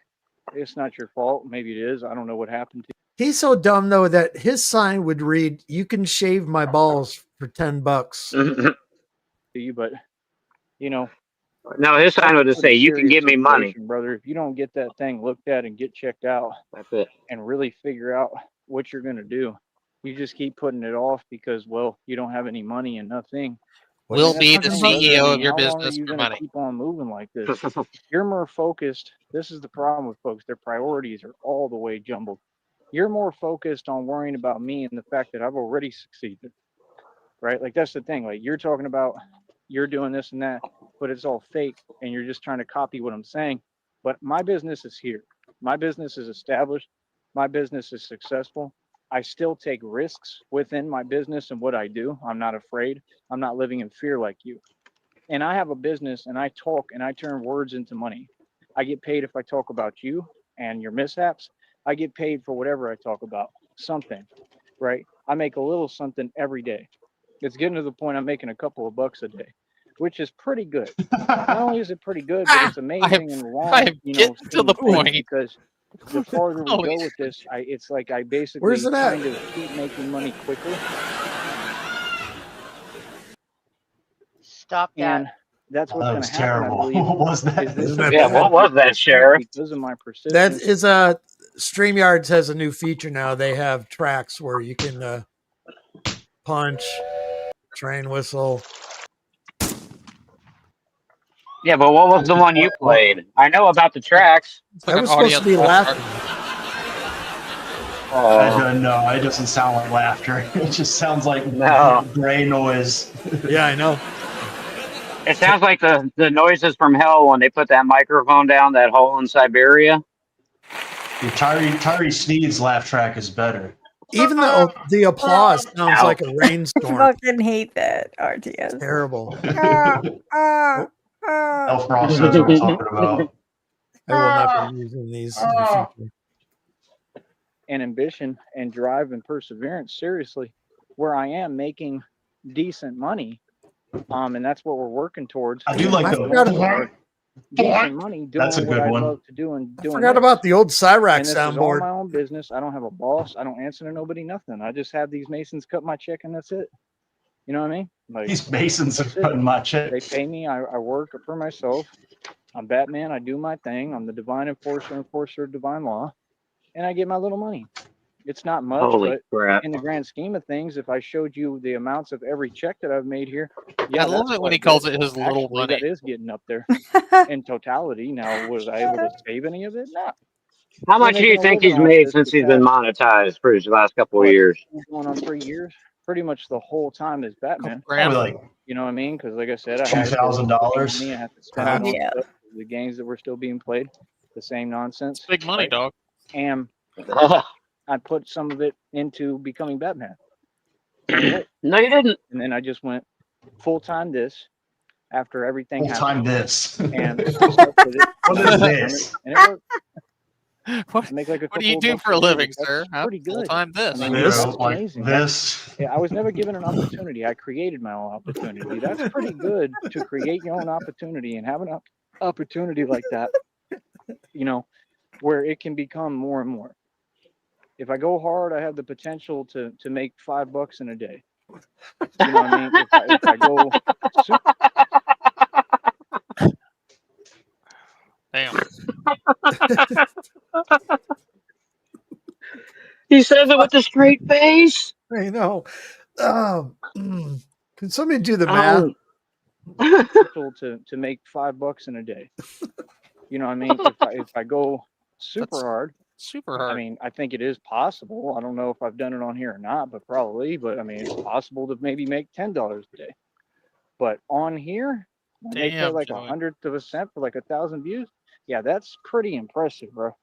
it's not your fault. Maybe it is. I don't know what happened to He's so dumb though that his sign would read, "You can shave my balls for $10." you, but you know, no, his sign that's a would just say, pretty "You can serious give me money." situation, brother. If you don't get that thing looked at and get checked out That's it. and really figure out what you're gonna do, you just keep putting it off because, well, you don't have any money and nothing. But, I Will mean, be that's the the thing, brother. I CEO mean, of your how long are business you for gonna money. keep on moving like this? You're more focused. This is the problem with folks. Their priorities are all the way jumbled. You're more focused on worrying about me and the fact that I've already succeeded, right? Like that's the thing. Like you're talking about, you're doing this and that, but it's all fake, and you're just trying to copy what I'm saying. But my business is here. My business is established. My business is successful. I still take risks within my business and what I do. I'm not afraid. I'm not living in fear like you. And I have a business and I talk and I turn words into money. I get paid if I talk about you and your mishaps. I get paid for whatever I talk about, something, right? I make a little something every day. It's getting to the point I'm making a couple of bucks a day, which is pretty good. Not only is it pretty good, but it's amazing in the I long, am getting to scheme the of things, point. because the farther we Holy go with this, it's like I Where's basically it at? kind of keep making money quicker. Stop that. And that's what's That going was to happen, I terrible. believe, What was that? is this Isn't is that Yeah, going bad? what to was that, be Sheriff? because of my That persistence. is StreamYards has a new feature now. They have tracks where you can punch, train whistle. Yeah, but what was the one you played? I know about the tracks. It's I like an was supposed to audience be member. laughing. I Oh don't know. It doesn't sound like laughter. It just sounds like no, gray noise. Yeah, I know. it sounds like the noises from hell when they put that microphone down that hole in Siberia. Tyree Sneed's laugh track is better. Even the applause sounds Ow. like a I rainstorm. fucking hate that, RTS. Terrible. Elf Ross knows what I'm talking about. I will not be using these in the future. And ambition and drive and perseverance, seriously, where I am making decent money. And that's what we're working towards. I do like I the. forgot about, Decent money doing That's a what good I one. love to do and I doing forgot this. about the old Cyrax And this is all soundboard. my own business. I don't have a boss. I don't answer to nobody, nothing. I just have these Masons cut my check and that's it. You know what I mean? Like These Masons are that's it. cutting my check. They pay me. I work for myself. I'm Batman. I do my thing. I'm the divine enforcer of divine law, and I get my little money. It's not much, Holy but crap! in the grand scheme of things, if I showed you the amounts of every check that I've made here, yeah, I love that's it when quite he a calls bit. it his little Actually, money. that is getting up there in totality. Now, was I able to save any of it? No. How We're much do you making a think living he's off made this since the he's been past, monetized for his last couple of what, years? going on 3 years? Pretty much the whole time as Batman. Probably Grand. like You know what I mean? Because like I said, I had to $2,000. money. I had to spend it on Yeah. stuff, the games that were still being played, the same nonsense. Big money, right? dog. And I put some of it into becoming Batman. And it worked. No, you didn't. And then I just went full time this after everything Full happened. time this. And I stuck with it. What and I is kept doing it, this? and it worked. What, I make like a what do couple you of do bucks for a day, living, but sir? that's Huh? pretty good. Full time this. I mean, This? that's Like amazing. this. I was never given an opportunity. I created my own opportunity. That's pretty good to create your own opportunity and have an opportunity like that, you know, where it can become more and more. If I go hard, I have the potential to make $5 in a day. You know what I mean? If I go super, Damn. He says it with a straight face. I know. Can somebody do the math? to make $5 in a day. You know what I mean? If I go super That's hard, super I hard. mean, I think it is possible. I don't know if I've done it on here or not, but probably. But I mean, it's possible to maybe make $10 a day. But on here, And they pay like Joey. 100th of a cent for like 1,000 views. Yeah, that's pretty impressive, bro.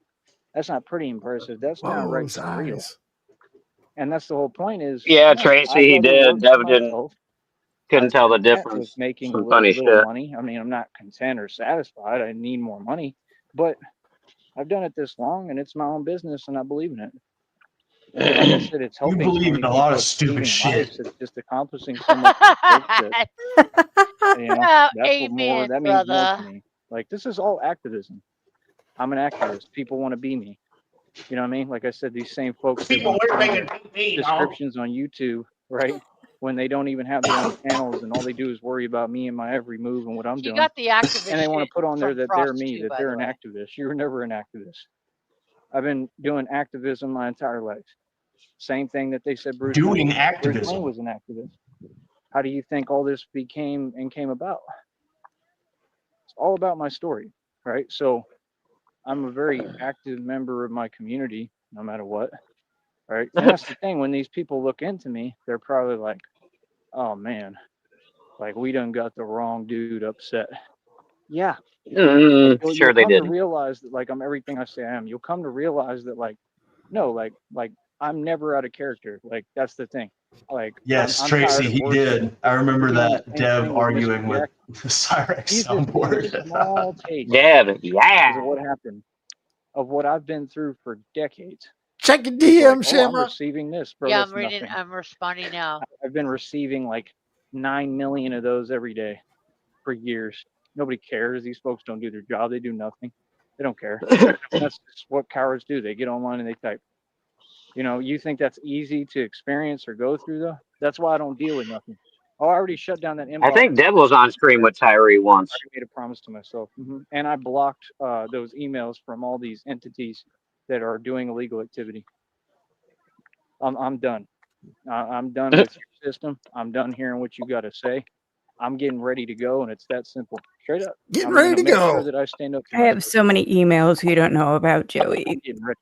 That's not pretty impressive. That's Whoa, downright his surreal. eyes. And that's the whole point is, Yeah, yeah, Tracy, I'd he rather did. work for Dev didn't myself. couldn't I'd tell be the content with difference. making a Some little, funny little shit. money. I mean, I'm not content or satisfied. I need more money, but I've done it this long, and it's my own business, and I believe in it. And like I said, it's You helping so believe many in a lot people. of It's stupid saving lives. shit. It's just accomplishing so much for folks that, you know, Oh, that's what more, amen, that means more to brother. me. Like, this is all activism. I'm an activist. People want to be me. You know what I mean? Like I said, these same folks that People want to are put on making me, descriptions on YouTube, right? When they don't even have their own channels and all they do is worry about me and my every move and what I'm He doing. got the activist And they want shit to put on there from that they're Frost me, too, that by they're the an way. activist. You were never an activist. I've been doing activism my entire life. Same thing that they said Bruce doing Wayne activism. was an activist. How do you think all this came about? It's all about my story, right? So I'm a very active member of my community, no matter what, right? And that's the thing. When these people look into me, they're probably like, "Oh man, like we done got the wrong dude upset." Yeah, you'll Sure they come to didn't. realize that like I'm everything I say I am. You'll come to realize that like no, like I'm never out of character. Like that's the thing. Like Yes, I'm tired Tracy, of he working. did. I remember We're doing the that same Dev thing with Mr. arguing with Jack. the Cyrex He's just getting a soundboard. small taste Yeah, because yeah. of what happened, of what I've been through for decades. Check your It's like, DM, oh, I'm Shamrock. receiving this, bro. Yeah, That's I'm reading. nothing. I'm responding now. I've been receiving like 9 million of those every day for years. Nobody cares. These folks don't do their job. They do nothing. They don't care. That's just what cowards do. They get online and they type. You know, you think that's easy to experience or go through though? That's why I don't deal with nothing. Oh, I already shut down that I inbox. think Dev was on stream with Tyree I once. already made a promise to myself. And I blocked those emails from all these entities that are doing illegal activity. I'm done. I'm done with your system. I'm done hearing what you got to say. I'm getting ready to go, and it's that simple. Straight up. Getting I'm ready going to to make go. sure that I stand up for I have myself. so many emails you don't know about, I'm Joey. getting ready.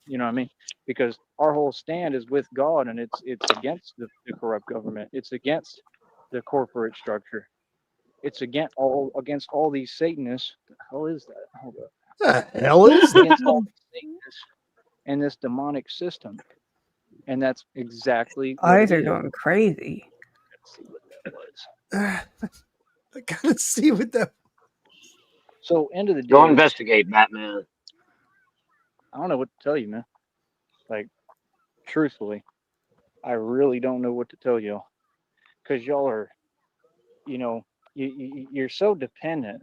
You know what I mean? Because our whole stand is with God, and it's against the corrupt government. It's against the corporate structure. It's against all these Satanists. What the hell is that? Hold up. The hell is that? Against all these Satanists and this demonic system. And that's exactly what Eyes it are is. going crazy. Let's see what that was. I gotta see what that. So end of the day, Go investigate, Batman. I don't know what to tell you, man. Like, truthfully, I really don't know what to tell y'all. Because y'all are, you know, you're so dependent.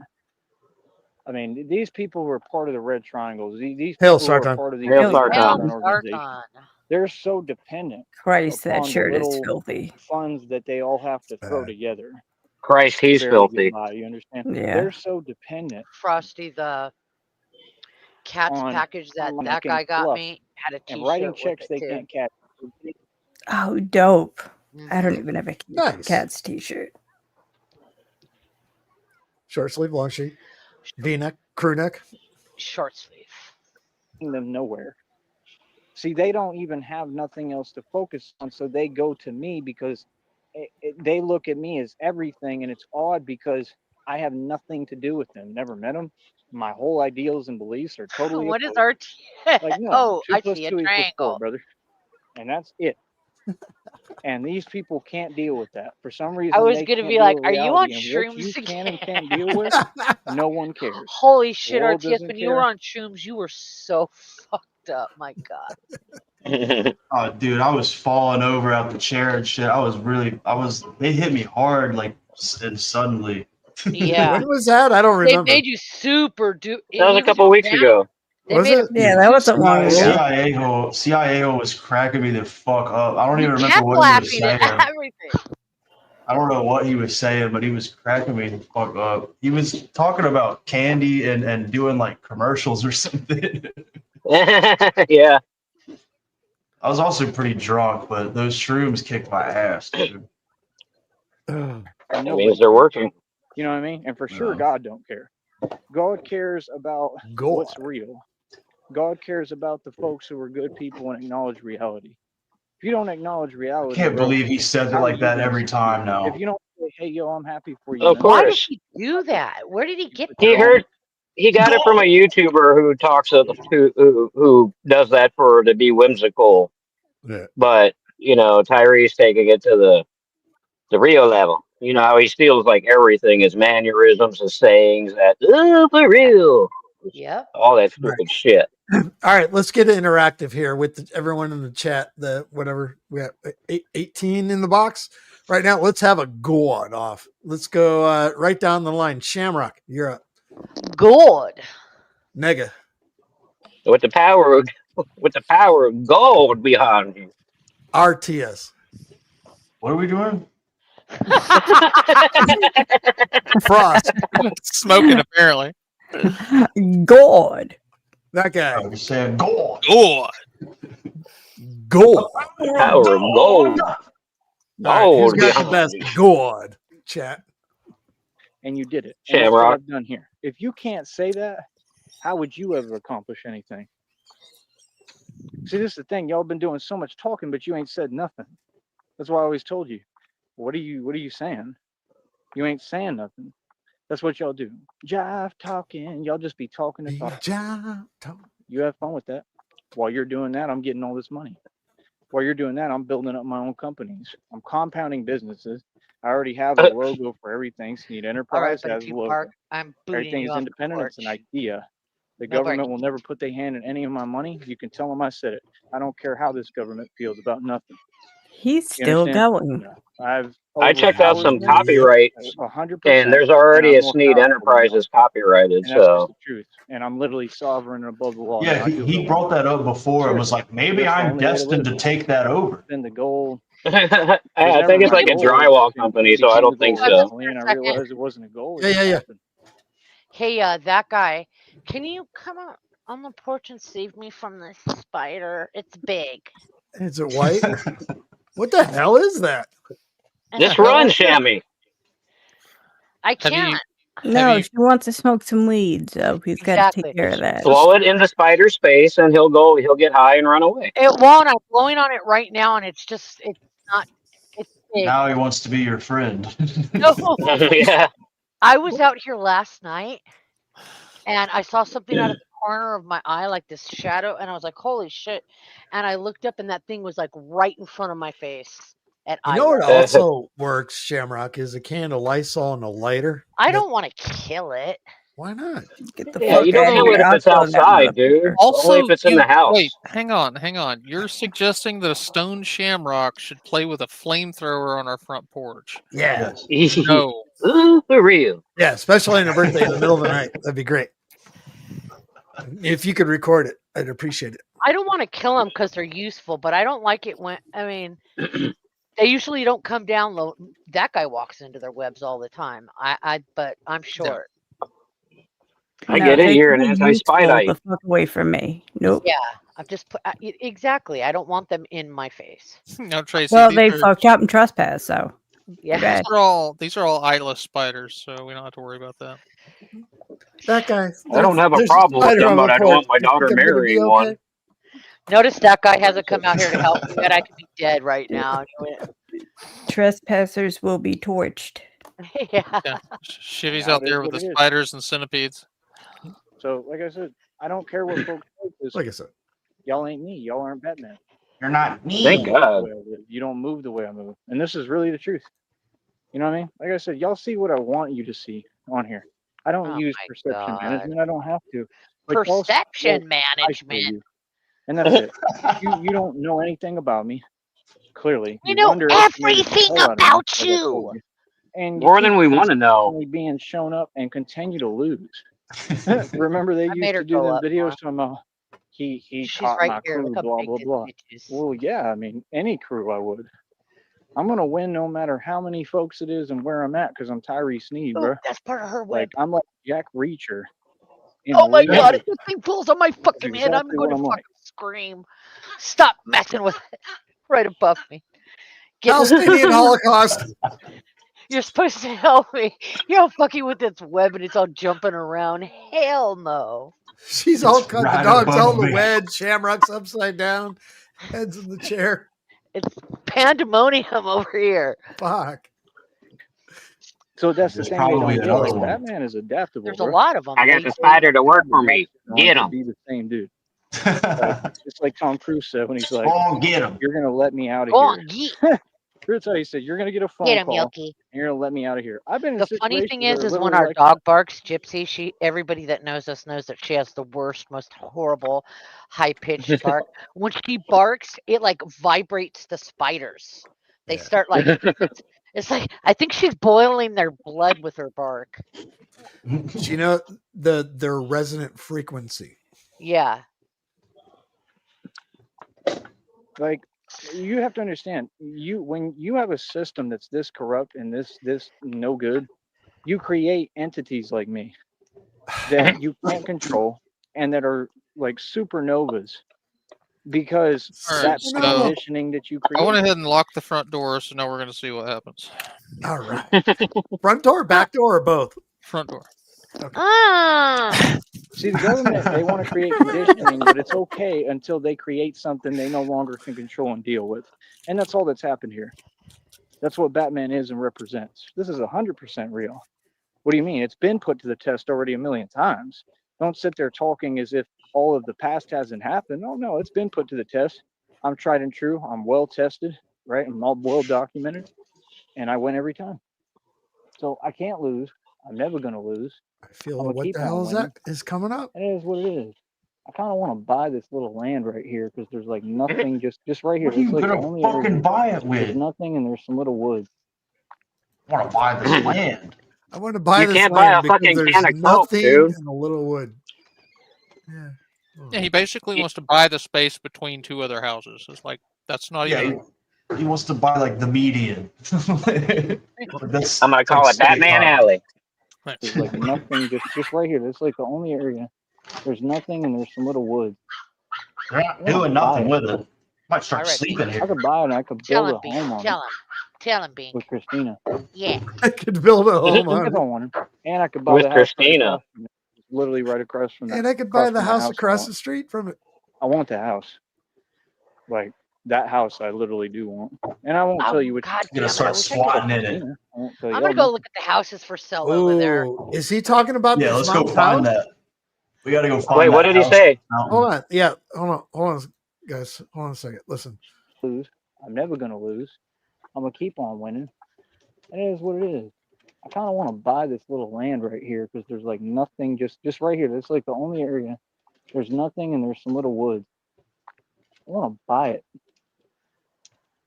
I mean, these people who are part of the Red Triangles, these Hail, people who are Sargon. part of these Hail big Sargon. underground Hell, organizations, Sargon. they're so dependent Christ, that upon the shirt is little filthy. funds that they all have to throw together Christ, to he's barely filthy. get by. You understand? Yeah. They're so dependent Frosty the cat's on package that making guy got fluff me had a and writing T-shirt with checks it they too. can't catch. Oh, dope. I don't Mhm. even have a Nice. Cats t-shirt. Short sleeve, long sheet, V-neck, crew neck. Short sleeve. Them nowhere. See, they don't even have nothing else to focus on, so they go to me because they look at me as everything, and it's odd because I have nothing to do with them. Never met them. My whole ideals and beliefs are totally What is opposed. RT? Like, no, Oh, 2 I plus see a 2 equals 4, triangle. brother, and that's it. And these people can't deal with that. For some reason, I was they gonna can't be deal like, with "Are you on reality, and what you shrooms can and again?" can't deal with, no one cares. Holy The shit, world RTS! doesn't When you were care. on shrooms, you were so fucked up. My God. Oh, dude, I was falling over out the chair and shit. They hit me hard, like, and suddenly. Yeah, When was that? I don't they remember. made you super That was a He was couple your weeks down. ago. They Was made it? him Yeah, that wasn't long ago. CIA was cracking me the fuck up. I don't You even remember kept what he was laughing at saying. everything. I don't know what he was saying, but he was cracking me the fuck up. He was talking about candy and doing like commercials or something. Yeah. I was also pretty drunk, but those shrooms kicked my ass, dude. And That nobody means they're cares. working. You know what I mean? And for sure, Yeah. God don't care. God cares about what's real. God cares about the folks who are good people and acknowledge reality. If you don't acknowledge I reality, can't bro, believe he says it how are like you that going to every succeed? time now. If you don't say, hey, yo, I'm happy for you. Of Man. Why did course. he do that? Where did he get He that? heard he got it from a YouTuber who talks of who does that for to be whimsical. Yeah. But Tyree's taking it to the real level. You know how he steals like everything, his mannerisms, his sayings, that for real, Yep. all that Right. stupid shit. All right, let's get interactive here with everyone in the chat. The whatever we have 18 in the box right now. Let's have a go on off. Let's go right down the line. Shamrock, you're up. Good. Nega, With the power of gold behind you. RTS, What are we doing? Frost, Smoking apparently. God. that I guy, was saying, go on. Oh, gold. Power of gold. All right, who's Gold got the behind best you. gold? Chat. And you did it. And that's what Shamrock. I've done here. If you can't say that, how would you ever accomplish anything? See, this is the thing. Y'all been doing so much talking, but you ain't said nothing. That's why I always told you. What are you saying? You ain't saying nothing. That's what y'all do. Jive talking. Y'all just be talking and talking. You have fun with that. While you're doing that, I'm getting all this money. While you're doing that, I'm building up my own companies. I'm compounding businesses. I already have a logo for everything. Sneed All right, Enterprise but has if a you logo. park, I'm booting Everything you is off the independent. It's an porch. idea. The No government will parking. never put their hand in any of my money. You can tell them I said it. I don't care how this government feels about nothing. He's You still understand? going. No. I've I checked out overpowered some them copyright, 100%, and there's and already I'm a more Sneed powerful than y'all. Enterprises copyrighted. And that's just So the truth. And I'm literally sovereign and above the law. Yeah, And I do what I he want. brought that up before and was Seriously. like, maybe That's the I'm only way to destined live. to take that over. Been the goal. I It was think never it's my like a goal. drywall It company, so I became the don't think goal Listen so. recently, and I for a second. realized it wasn't a goal. It Yeah, just yeah, yeah. happened. Hey, that guy, can you come out on the porch and save me from this spider? It's big. Is it white? What the hell is that? Just run, Shammy. I have can't. you? No, you- she wants to smoke some weed, so he's got to Exactly. take care of that. Blow it in the spider's face, and he'll get high and run away. It won't. I'm blowing on it right now, and it's not. It's big. Now he wants to be your friend. No, Yeah. I was out here last night, and I saw something out of the corner of my eye, like this shadow, and I was like, "Holy shit!" And I looked up, and that thing was like right in front of my face at You eye know what level. also works, Shamrock, is a can of Lysol and a lighter. I don't want to kill it. Why not? Get the Yeah, fuck you don't out of kill it here. if I'll it's kill that outside, dude. motherfucker. Only if it's in the house. Wait, hang on. You're suggesting that a stone shamrock should play with a flamethrower on our front porch? Yeah. Yes. No. Ooh, for real. Yeah, especially on a birthday in the middle of the night. That'd be great. If you could record it, I'd appreciate it. I don't want to kill them because they're useful, but I don't like it when they usually don't come down low. That guy walks into their webs all the time. But I'm short. I No, get it. they You're can an be anti-spidite. useful. The fuck away from me. Nope. Yeah, I've just put exactly. I don't want them in my face. No, Tracy. Well, these they are- fucked up and trespassed, so. Yeah. Bad. These are all eyeless spiders, so we don't have to worry about that. That guy. I don't have a there's problem with spider them, on but the I don't porch. want my You think daughter I'm gonna be marrying okay? one. Notice that guy hasn't come out here to help me yet. I could be dead right now. Trespassers will be torched. Yeah. Yeah, Shivy's Now out it is there with what the it is. spiders and centipedes. So, like I said, I don't care what folks say, 'cause Like I said. y'all ain't me. Y'all aren't Batman. You're not You Thank me. don't live the God. way I live. You don't move the way I move. And this is really the truth. You know what I mean? Like I said, y'all see what I want you to see on here. I don't Oh use my perception God. management. I don't have to. But y'all see Perception what I show management. you. And that's it. You don't know anything about me. Clearly. We know underestimated the everything hell out of me, about like I told you. And you More keep than we want to know. constantly being shown up and continue to lose. Remember they I made used her to do go them up videos more. talking about he She's caught right my here. crew, Look how blah big blah this blah. bitch is. Well, yeah, I mean any crew I would. I'm gonna win no matter how many folks it is and where I'm at because I'm Tyree Sneed, Oh, bro. that's part of her web. Like I'm like Jack Reacher. In Oh my League. God! If this thing pulls on my That's fucking head, I'm exactly going what to I'm fucking like. scream. Stop messing with it. Right above me. Palestinian Holocaust. You're supposed to help me. You're all fucking with this web and it's all jumping around. Hell no. She's all cut. right The dog's all above the me. wedge. Shamrock's upside down. Head's in the chair. It's pandemonium over here. Fuck. So that's the There's thing they probably don't get. another Like one. Batman is adaptable, There's a bro. lot of them. I got the spider to work for me. Get To him. be the same dude. Like, just like Tom Cruise said when he's like, Oh, get him. "You're gonna let me out of Go here." on, get Here's how he said, "You're gonna get a phone him, call, Yoki. and you're gonna let me out of here." I've been in The situations funny thing that is are when literally our like, dog barks, Gypsy, everybody that knows us knows that she has the worst, most horrible, high-pitched bark. When she barks, it like vibrates the spiders. They Yeah. start like it's like I think she's boiling their blood with her bark. You know their resonant frequency. Yeah. like you have to understand, when you have a system that's this corrupt and this no good, you create entities like me that you can't control and that are like supernovas because All right, that's the so conditioning that you I went create. ahead and locked the front door, so now we're going to see what happens. All right. Front door, back door, or both? Front door. Ah. See, the government, they want to create conditioning, but it's okay until they create something they no longer can control and deal with. And that's all that's happened here. That's what Batman is and represents. This is 100% real. What do you mean? It's been put to the test already a million times. Don't sit there talking as if all of the past hasn't happened. Oh, no, it's been put to the test. I'm tried and true. I'm well tested, right? I'm all well documented, and I win every time. So I can't lose. I'm never going to lose. I feel I'm gonna what keep the on hell is winning. that is coming up? It is what it is. I kind of want to buy this little land right here because there's like nothing just right here. What are you It's like the gonna only fucking area. buy it There's with? nothing and there's some little woods. I want to buy this land. I want to buy You this can't buy land a because fucking there's can of Coke, nothing dude. and a little wood. Yeah. Yeah, he basically wants to buy the space between two other houses. It's like that's not Yeah, even. he wants to buy like the median. That's I'm gonna call it Batman Alley. There's like nothing just right here. That's like the only area. There's nothing and there's some little woods. They're not doing nothing with it. Might start All right, sleeping I here. could buy it and I could Tell build him, a Bink. home on it Tell him, Bink. with Christina. Yeah. I could build a home on If it. I wanted. And I could buy With the house right Christina. across from it. Literally right across from that. And I could buy across the from house I across want. the street from it. I want the house. Like that house I literally do want. And I won't tell you which. God You're damn gonna it, I start wish I could. swatting in it. I won't tell you. I'm gonna go look at the houses for sale over there. Oh, is he talking about Yeah, this let's go mom's find house? that. We gotta go find Wait, what that did he house say? mountain. Hold on. Yeah, hold on, guys. Hold on a second. Listen. Lose. I'm never gonna lose. I'm gonna keep on winning. And it is what it is. I kind of want to buy this little land right here because there's like nothing just right here. That's like the only area. There's nothing and there's some little woods. I want to buy it.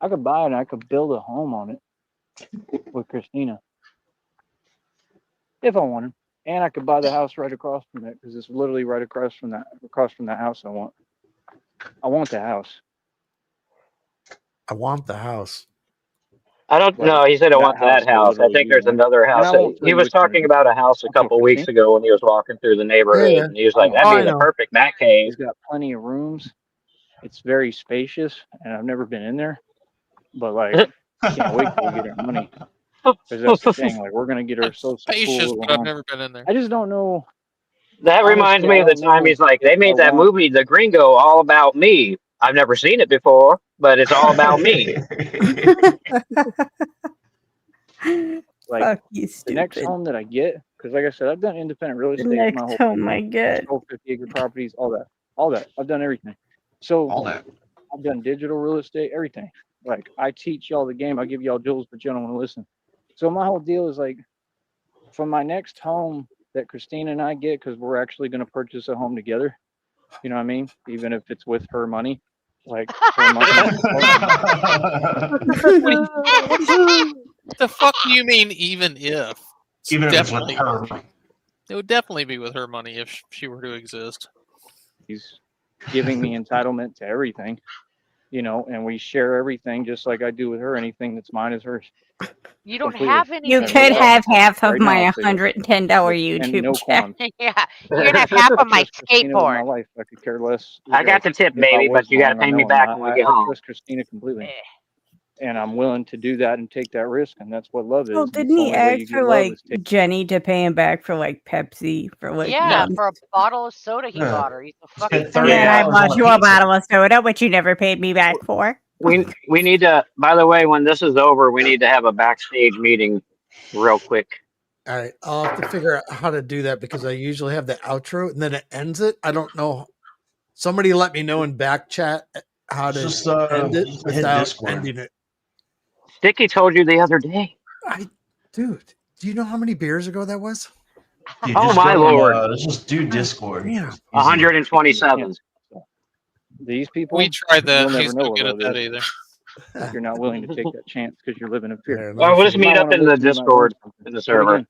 I could buy it and I could build a home on it with Christina if I wanted. And I could buy the house right across from it because it's literally right across from that house I want. I want the house. I want the house. I don't know. He said I want that house. I think there's another house. He was talking about a house a couple weeks ago when he was walking through the neighborhood, and he was like, "That'd be the perfect Bat cave." He's got plenty of rooms. It's very spacious, and I've never been in there, but like, can't wait till we get our money. Because that's the thing. Like, we're gonna get ourselves a cool Spacious, little but I've home. never been in there. I just don't know. That reminds me of the time he's like, "They made that movie, The Gringo, all about me. I've never seen it before, but it's all about me." Like you, the next home that I get, because like I said, I've done independent real estate next my whole home I get. sold 50-acre properties, all that. I've done everything. So all that. I've done digital real estate, everything. Like I teach y'all the game. I give y'all jewels, but you don't want to listen. So my whole deal is like, for my next home that Christina and I get, because we're actually going to purchase a home together. You know what I mean? Even if it's with her money, like her money. What the fuck do you mean? Even if? Even if it's with her. It would definitely be with her money if she were to exist. He's giving me entitlement to everything, you know, and we share everything just like I do with her. Anything that's mine is hers. You don't Completely. have any. You could have half of Right my now, I'll say $110 and YouTube no channel. qualms. Yeah, you're gonna have half of my Trust Christina with my skateboard. life. I could care less. I got the tip, if I baby, was but you got to lying or pay me no, back I'm when we not. get I home. trust Christina completely, and I'm willing to do that and take that risk, and that's what love is. Well, and didn't it's the he only way you ask get for love like is take- Jenny to pay him back for like Pepsi for like Yeah, months? for a bottle of soda he Yeah. bought her. He's a fucking. And then I $30 bought on you a a pizza. bottle of soda, which you never paid me back for. We need to. By the way, when this is over, we need to have a backstage meeting real quick. All right, I'll have to figure out how to do that because I usually have the outro and then it ends it. I don't know. Somebody let me know in back chat how to Just end it hit without Discord. ending it. Sticky told you the other day. Dude, do you know how many beers ago that was? Dude, Oh just my go, Lord! let's just do Discord. Damn. Easy. 127. These people, We tried that. you'll never He's know no good at what that love is either. if you're not willing to take that chance because you're living in fear. There, let Well, me we'll just figure- You meet might up wanna in the listen, you might learn Discord something. in the But server. again,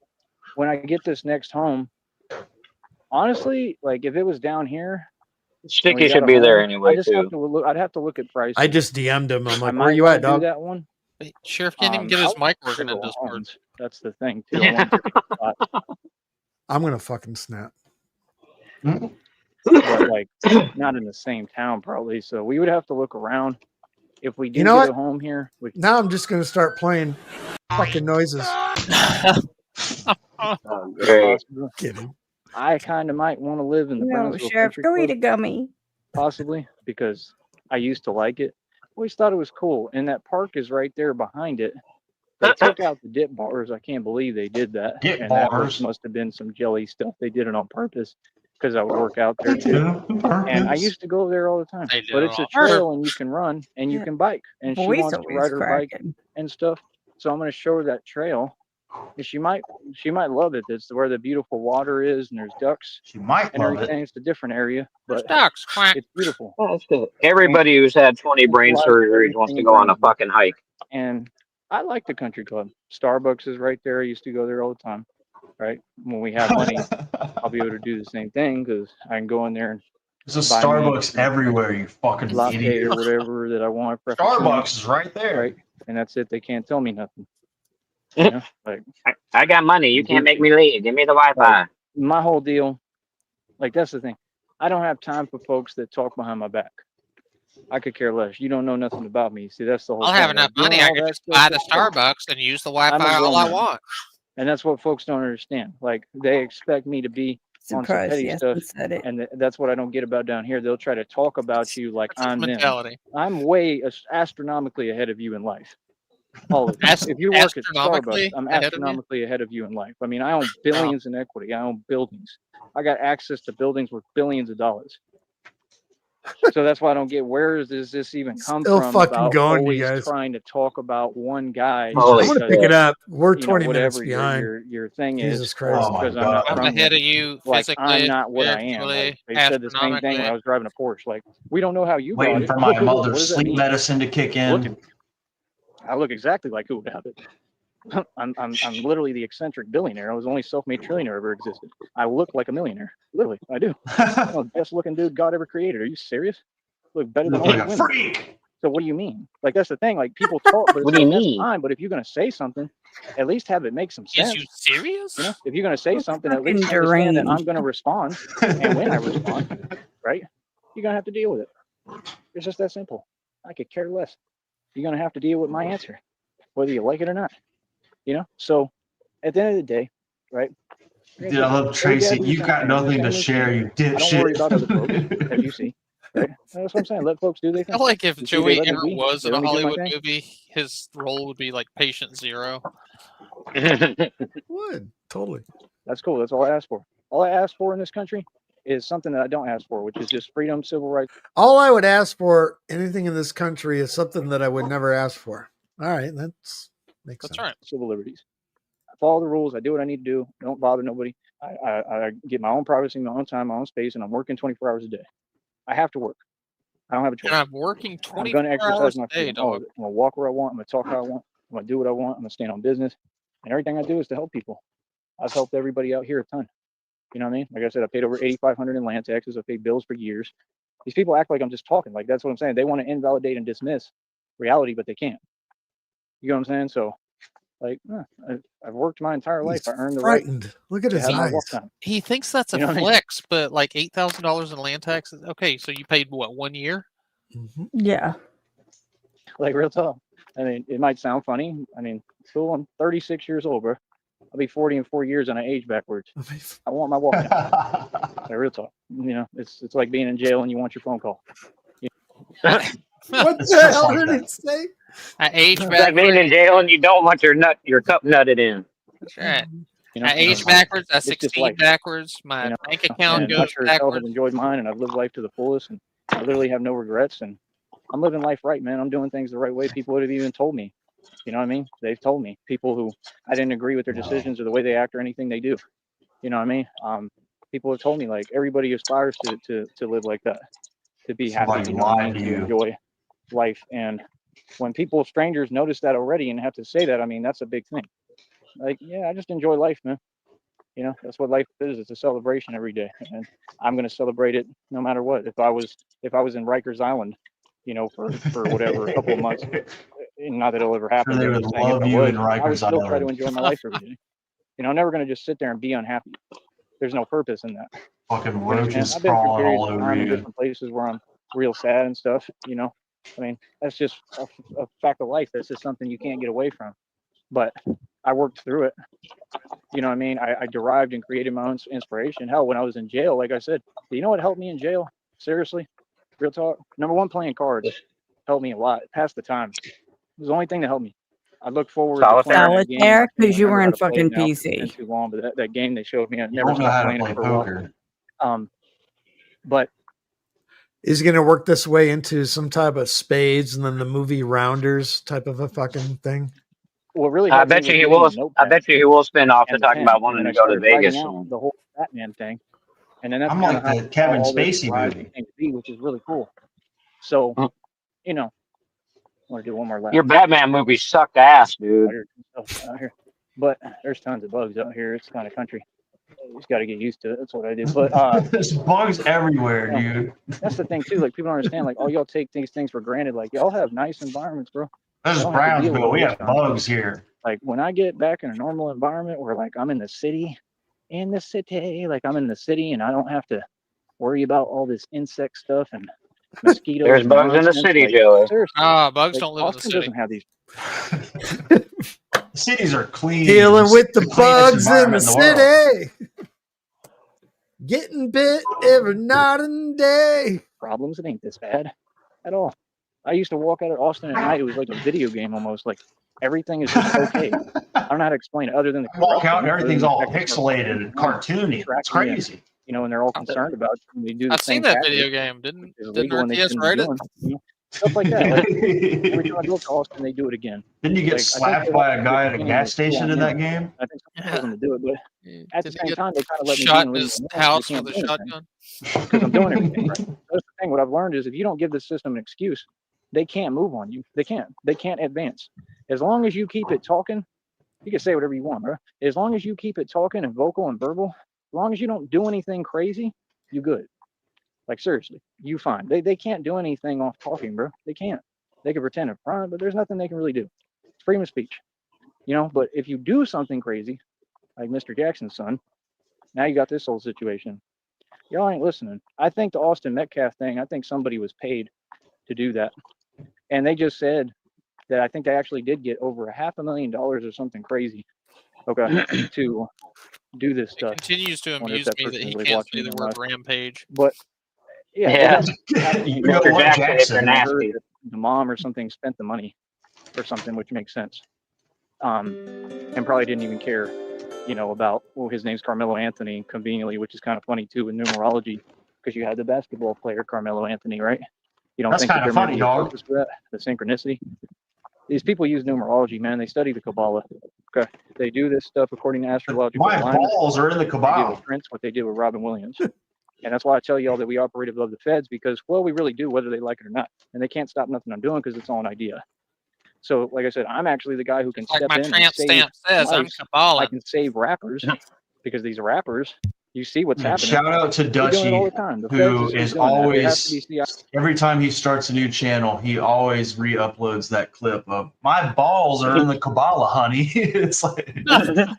when I get this next home, honestly, like if it was down here, and we Sticky got should a be there home, anyway I just have too. to look. I'd have to look at prices. I just DM'd him. I'm I like, where might you want at, to do dog? that one. Wait, Sheriff can't even get I his like mic working in single Discord. homes. That's the thing too. I want different spots. I'm gonna fucking snap. But like not in the same town probably. So we would have to look around. If we do You know get what? a home here, Now I'm just gonna start playing fucking noises. Great. Kidding. I kind of might want to live in the No, Brownsville Sheriff, Country go Club, eat a gummy. possibly because I used to like it. Always thought it was cool, and that park is right there behind it. They took out the dip bars. I can't believe they did that. Dip and that bars. must have been some jelly stuff. They did it on purpose because I would work out there too. And I used to go there all the time. They did But it it's a on purpose. trail and you can run and you Yeah. can bike. And she Voice wants to always ride her bike cracking. and stuff. So I'm going to show her that trail. And she might love it. It's where the beautiful water is and there's ducks She might and love everything. it. It's a different area, There's but ducks. Quack. it's beautiful. Well, that's good. Everybody who's had 20 brain Centralized surgeries wants to everything go on a Brownsville. fucking hike. And I like the country club. Starbucks is right there. I used to go there all the time. Right? When we have money, I'll be able to do the same thing because I can go in there and There's a buy me Starbucks everywhere, you fucking latte idiot. or whatever that I want. Starbucks is right there. Right? And that's it. They can't tell me nothing. You know? Like I got money. You can't make me leave. Give me the Wi-Fi. my whole deal, like that's the thing. I don't have time for folks that talk behind my back. I could care less. You don't know nothing about me. See, that's the whole I'll thing. have enough Like, doing money. I all can that just stuff, buy the that's fun. Starbucks and use the I'm a Wi-Fi all grown I man. want. And that's what folks don't understand. Like they expect me to be on some Surprised petty he stuff, hasn't said it. and that's what I don't get about down here. They'll try to talk about you like That's his I'm them. mentality. I'm way astronomically ahead of you in life. All of you. If you work at Starbucks, Astronomically I'm ahead of you? astronomically ahead of you in life. I mean, I own billions in equity. I own buildings. I got access to buildings worth billions of dollars. So that's why I don't get where does this even come Still from fucking about going, you always guys. trying to talk about one guy. Holy I'm gonna shit. pick it up. We're you know, 20 minutes whatever behind. your thing Jesus is. Christ. Oh my because I'm not God. I'm from ahead here. of you Like physically, I'm not what I am. spiritually, Like, they said the same thing when I astronomically. was driving a Porsche. Like we don't know how you got Waiting it. for my What mother's does that sleep mean? medicine to kick Look at in. me. I look exactly like who would have it. I'm literally the eccentric billionaire. I was the only self-made trillionaire ever existed. I look like a millionaire. Literally, I do. I'm the best looking dude God ever created. Are you serious? Look better than Look all like the a women. freak. So what do you mean? Like that's the thing. Like people talk, but it's What do you like that's mean? fine. But if you're gonna say something, at least have it make some Is sense. you serious? You know, if you're gonna say something, at Fucking least understand that I'm deranged. gonna respond. And when I respond, right, you're gonna have to deal with it. It's just that simple. I could care less. You're gonna have to deal with my answer, whether you like it or not. You know. So at the end of the day, right? Dude, I love Tracy. do the You've same got thing. nothing to Understand share, you dipshit. I don't worry about other folks, as you see. Right? That's what I'm saying. Let folks do their I thing. feel like if You see, they Joey let me ever be. was They in a let me do my Hollywood thing. movie, his role would be like Patient Zero. Would totally. That's cool. That's all I ask for. All I ask for in this country is something that I don't ask for, which is just freedom, civil rights. All I would ask for anything in this country is something that I would never ask for. All right, makes That's sense. right. Civil liberties. I follow the rules. I do what I need to do. I don't bother nobody. I get my own privacy, my own time, my own space, and I'm working 24 hours a day. I have to work. I don't have a choice. And I'm working I'm 24 going to exercise hours my a day, freedom. All dog. of it. I'm going to walk where I want. I'm going to talk how I want. I'm going to do what I want. I'm going to stand on business. And everything I do is to help people. I've helped everybody out here a ton. You know what I mean? Like I said, I paid over $8,500 in land taxes. I paid bills for years. These people act like I'm just talking. Like that's what I'm saying. They want to invalidate and dismiss reality, but they can't. You know what I'm saying? So, like, I've worked my entire life. He's I earned the right frightened. Look at to his have my eyes. walk time. He thinks that's a You know what I mean? flex, but like $8,000 in land taxes. Okay, so you paid what, 1 year? Mhm. Yeah. Like real talk. I mean, it might sound funny. I mean, cool. I'm 36 years old, bro. I'll be 40 in 4 years and I age backwards. I want my walk time. Like real talk. You know, it's like being in jail and you want your phone call. What It's the just hell like did that. it say? I age It's like being in jail and you don't want your cup nutted in. That's right. You know, I aged backwards. I it's just succeed life. backwards. My You know, bank account and I goes sure as hell have backwards. enjoyed mine, and I've lived life to the fullest, and I literally have no regrets, and I'm living life right, man. I'm doing things the right way. People would have even told me. You know what I mean? They've told me. People who I didn't agree with their decisions or the way they act or anything they do. You know what I mean? People have told me, like, everybody aspires to live like that, to be happy. Somebody You know what I lied mean? to To you. enjoy life. And when people, strangers, notice that already and have to say that, I mean, that's a big thing. Like, yeah, I just enjoy life, man. You know, that's what life is. It's a celebration every day, and I'm going to celebrate it no matter what. If I was in Rikers Island, you know, for whatever, a couple of months, not that it'll ever happen. Sure, they But I'm would just saying, if love I you was, in I would Rikers still try to Island. enjoy my life every day. You know, I'm never going to just sit there and be unhappy. There's no purpose in that. Fucking You understand? roaches I've been through crawling periods all of over time in you. different places where I'm real sad and stuff. You know, I mean, that's just a fact of life. That's just something you can't get away from. But I worked through it. You know what I mean? I derived and created my own inspiration. Hell, when I was in jail, like I said, do you know what helped me in jail? Seriously, real talk. Number one, playing cards helped me a lot. Passed the time. It was the only thing that helped me. I look forward to playing Solitaire. that game. Solitaire, I'll because you never were how in to play it fucking now 'cause it's been PC. too long. But that game they showed me, I You never don't know stopped how to playing play it for a while. poker. But Is he going to work this way into some type of spades and then the movie Rounders type of a fucking thing? what really I helped me bet was you he getting will. the I notepad bet you he will spin off to and the talking pen, about and wanting then to I go to started writing Vegas out soon. the whole Batman thing, and then that's I'm kind like of the how Kevin all this Spacey derived movie. came to be, which is really cool. So, Mm. you know, I want to do one more lap Your Batman movie sucked ass, dude. out here, but there's tons of bugs out here. It's kind of country. You just got to get used to it. That's what I do. But There's bugs everywhere, you know, dude. that's the thing too. Like, people don't understand. Like, oh, y'all take these things for granted. Like, y'all have nice environments, bro. This is Y'all don't have to deal with Brownsville. all We this have nonsense. bugs here. Like, when I get back in a normal environment where, like, I'm in the city, like I'm in the city and I don't have to worry about all this insect stuff and mosquitoes There's and bugs in the nonsense. city, Like, Joey. seriously, Bugs like, don't live in the Austin city. doesn't have these. Cities are clean. Dealing with the cleanest bugs in the environment in the world. city. Getting bit every night and day. Problems. It ain't this bad at all. I used to walk out of Austin at night. It was like a video game almost. Like, everything is just okay. I don't know how to explain it other than the Walk out and corruption, everything's other all than the fact that pixelated and cartoony. track It's me and, crazy. you know, and they're all concerned about it. And they do the I've seen same that tactic, video game. Didn't which is didn't illegal and they RTS shouldn't be write it? doing. You know, stuff like that. Like, every time I go to Austin, they do it again. Didn't you get Like, I think slapped they by have a to guy do at it a at the gas beginning station to in pull that them in. game? I think someone tells them to do it, but at the Did he same get time, they kind of let me be shot and in leave his me alone. They house can't with do a anything shotgun? because I'm doing everything right. That's the thing. What I've learned is if you don't give the system an excuse, they can't move on you. They can't. They can't advance. As long as you keep it talking, you can say whatever you want, bro. As long as you keep it talking and vocal and verbal, as long as you don't do anything crazy, you good. Like, seriously, you fine. They can't do anything off talking, bro. They can't. They can pretend in front, but there's nothing they can really do. It's freedom of speech, you know. But if you do something crazy, like Mr. Jackson's son, now you got this whole situation. Y'all ain't listening. I think the Austin Metcalf thing, I think somebody was paid to do that. And they just said that I think they actually did get over $500,000 or something crazy, okay, to do this It stuff. continues to I wonder if amuse that me that person he is like can't watching say me the in word live. rampage. But yeah, they Yeah, got You but know Mr. what, Jackson, if you're and I heard nasty. that the mom or something spent the money or something, which makes sense. And probably didn't even care, you know, about, well, his name's Carmelo Anthony, conveniently, which is kind of funny too with numerology, because you had the basketball player Carmelo Anthony, right? You don't That's think that kind there of might funny, be a dog. purpose for that, the synchronicity? These people use numerology, man. They study the Kabbalah. Okay, they do this stuff according to astrological My alignment. balls are in the They did Kabbalah. with Prince, what they did with Robin Williams. And that's why I tell y'all that we operate above the feds, because, well, we really do, whether they like it or not. And they can't stop nothing I'm doing because it's all an idea. So, like I said, I'm actually the guy who can Like step my in and tramp save stamp says, I'm lives. I Kabbalah. can save rappers because these rappers, you see what's Man, happening. shout out to They're doing it all the Dutchie, time. The who feds is doing that. They have to be always, every time he starts a new channel, he always re-uploads that clip of "My balls are in the Kabbalah, honey." It's like that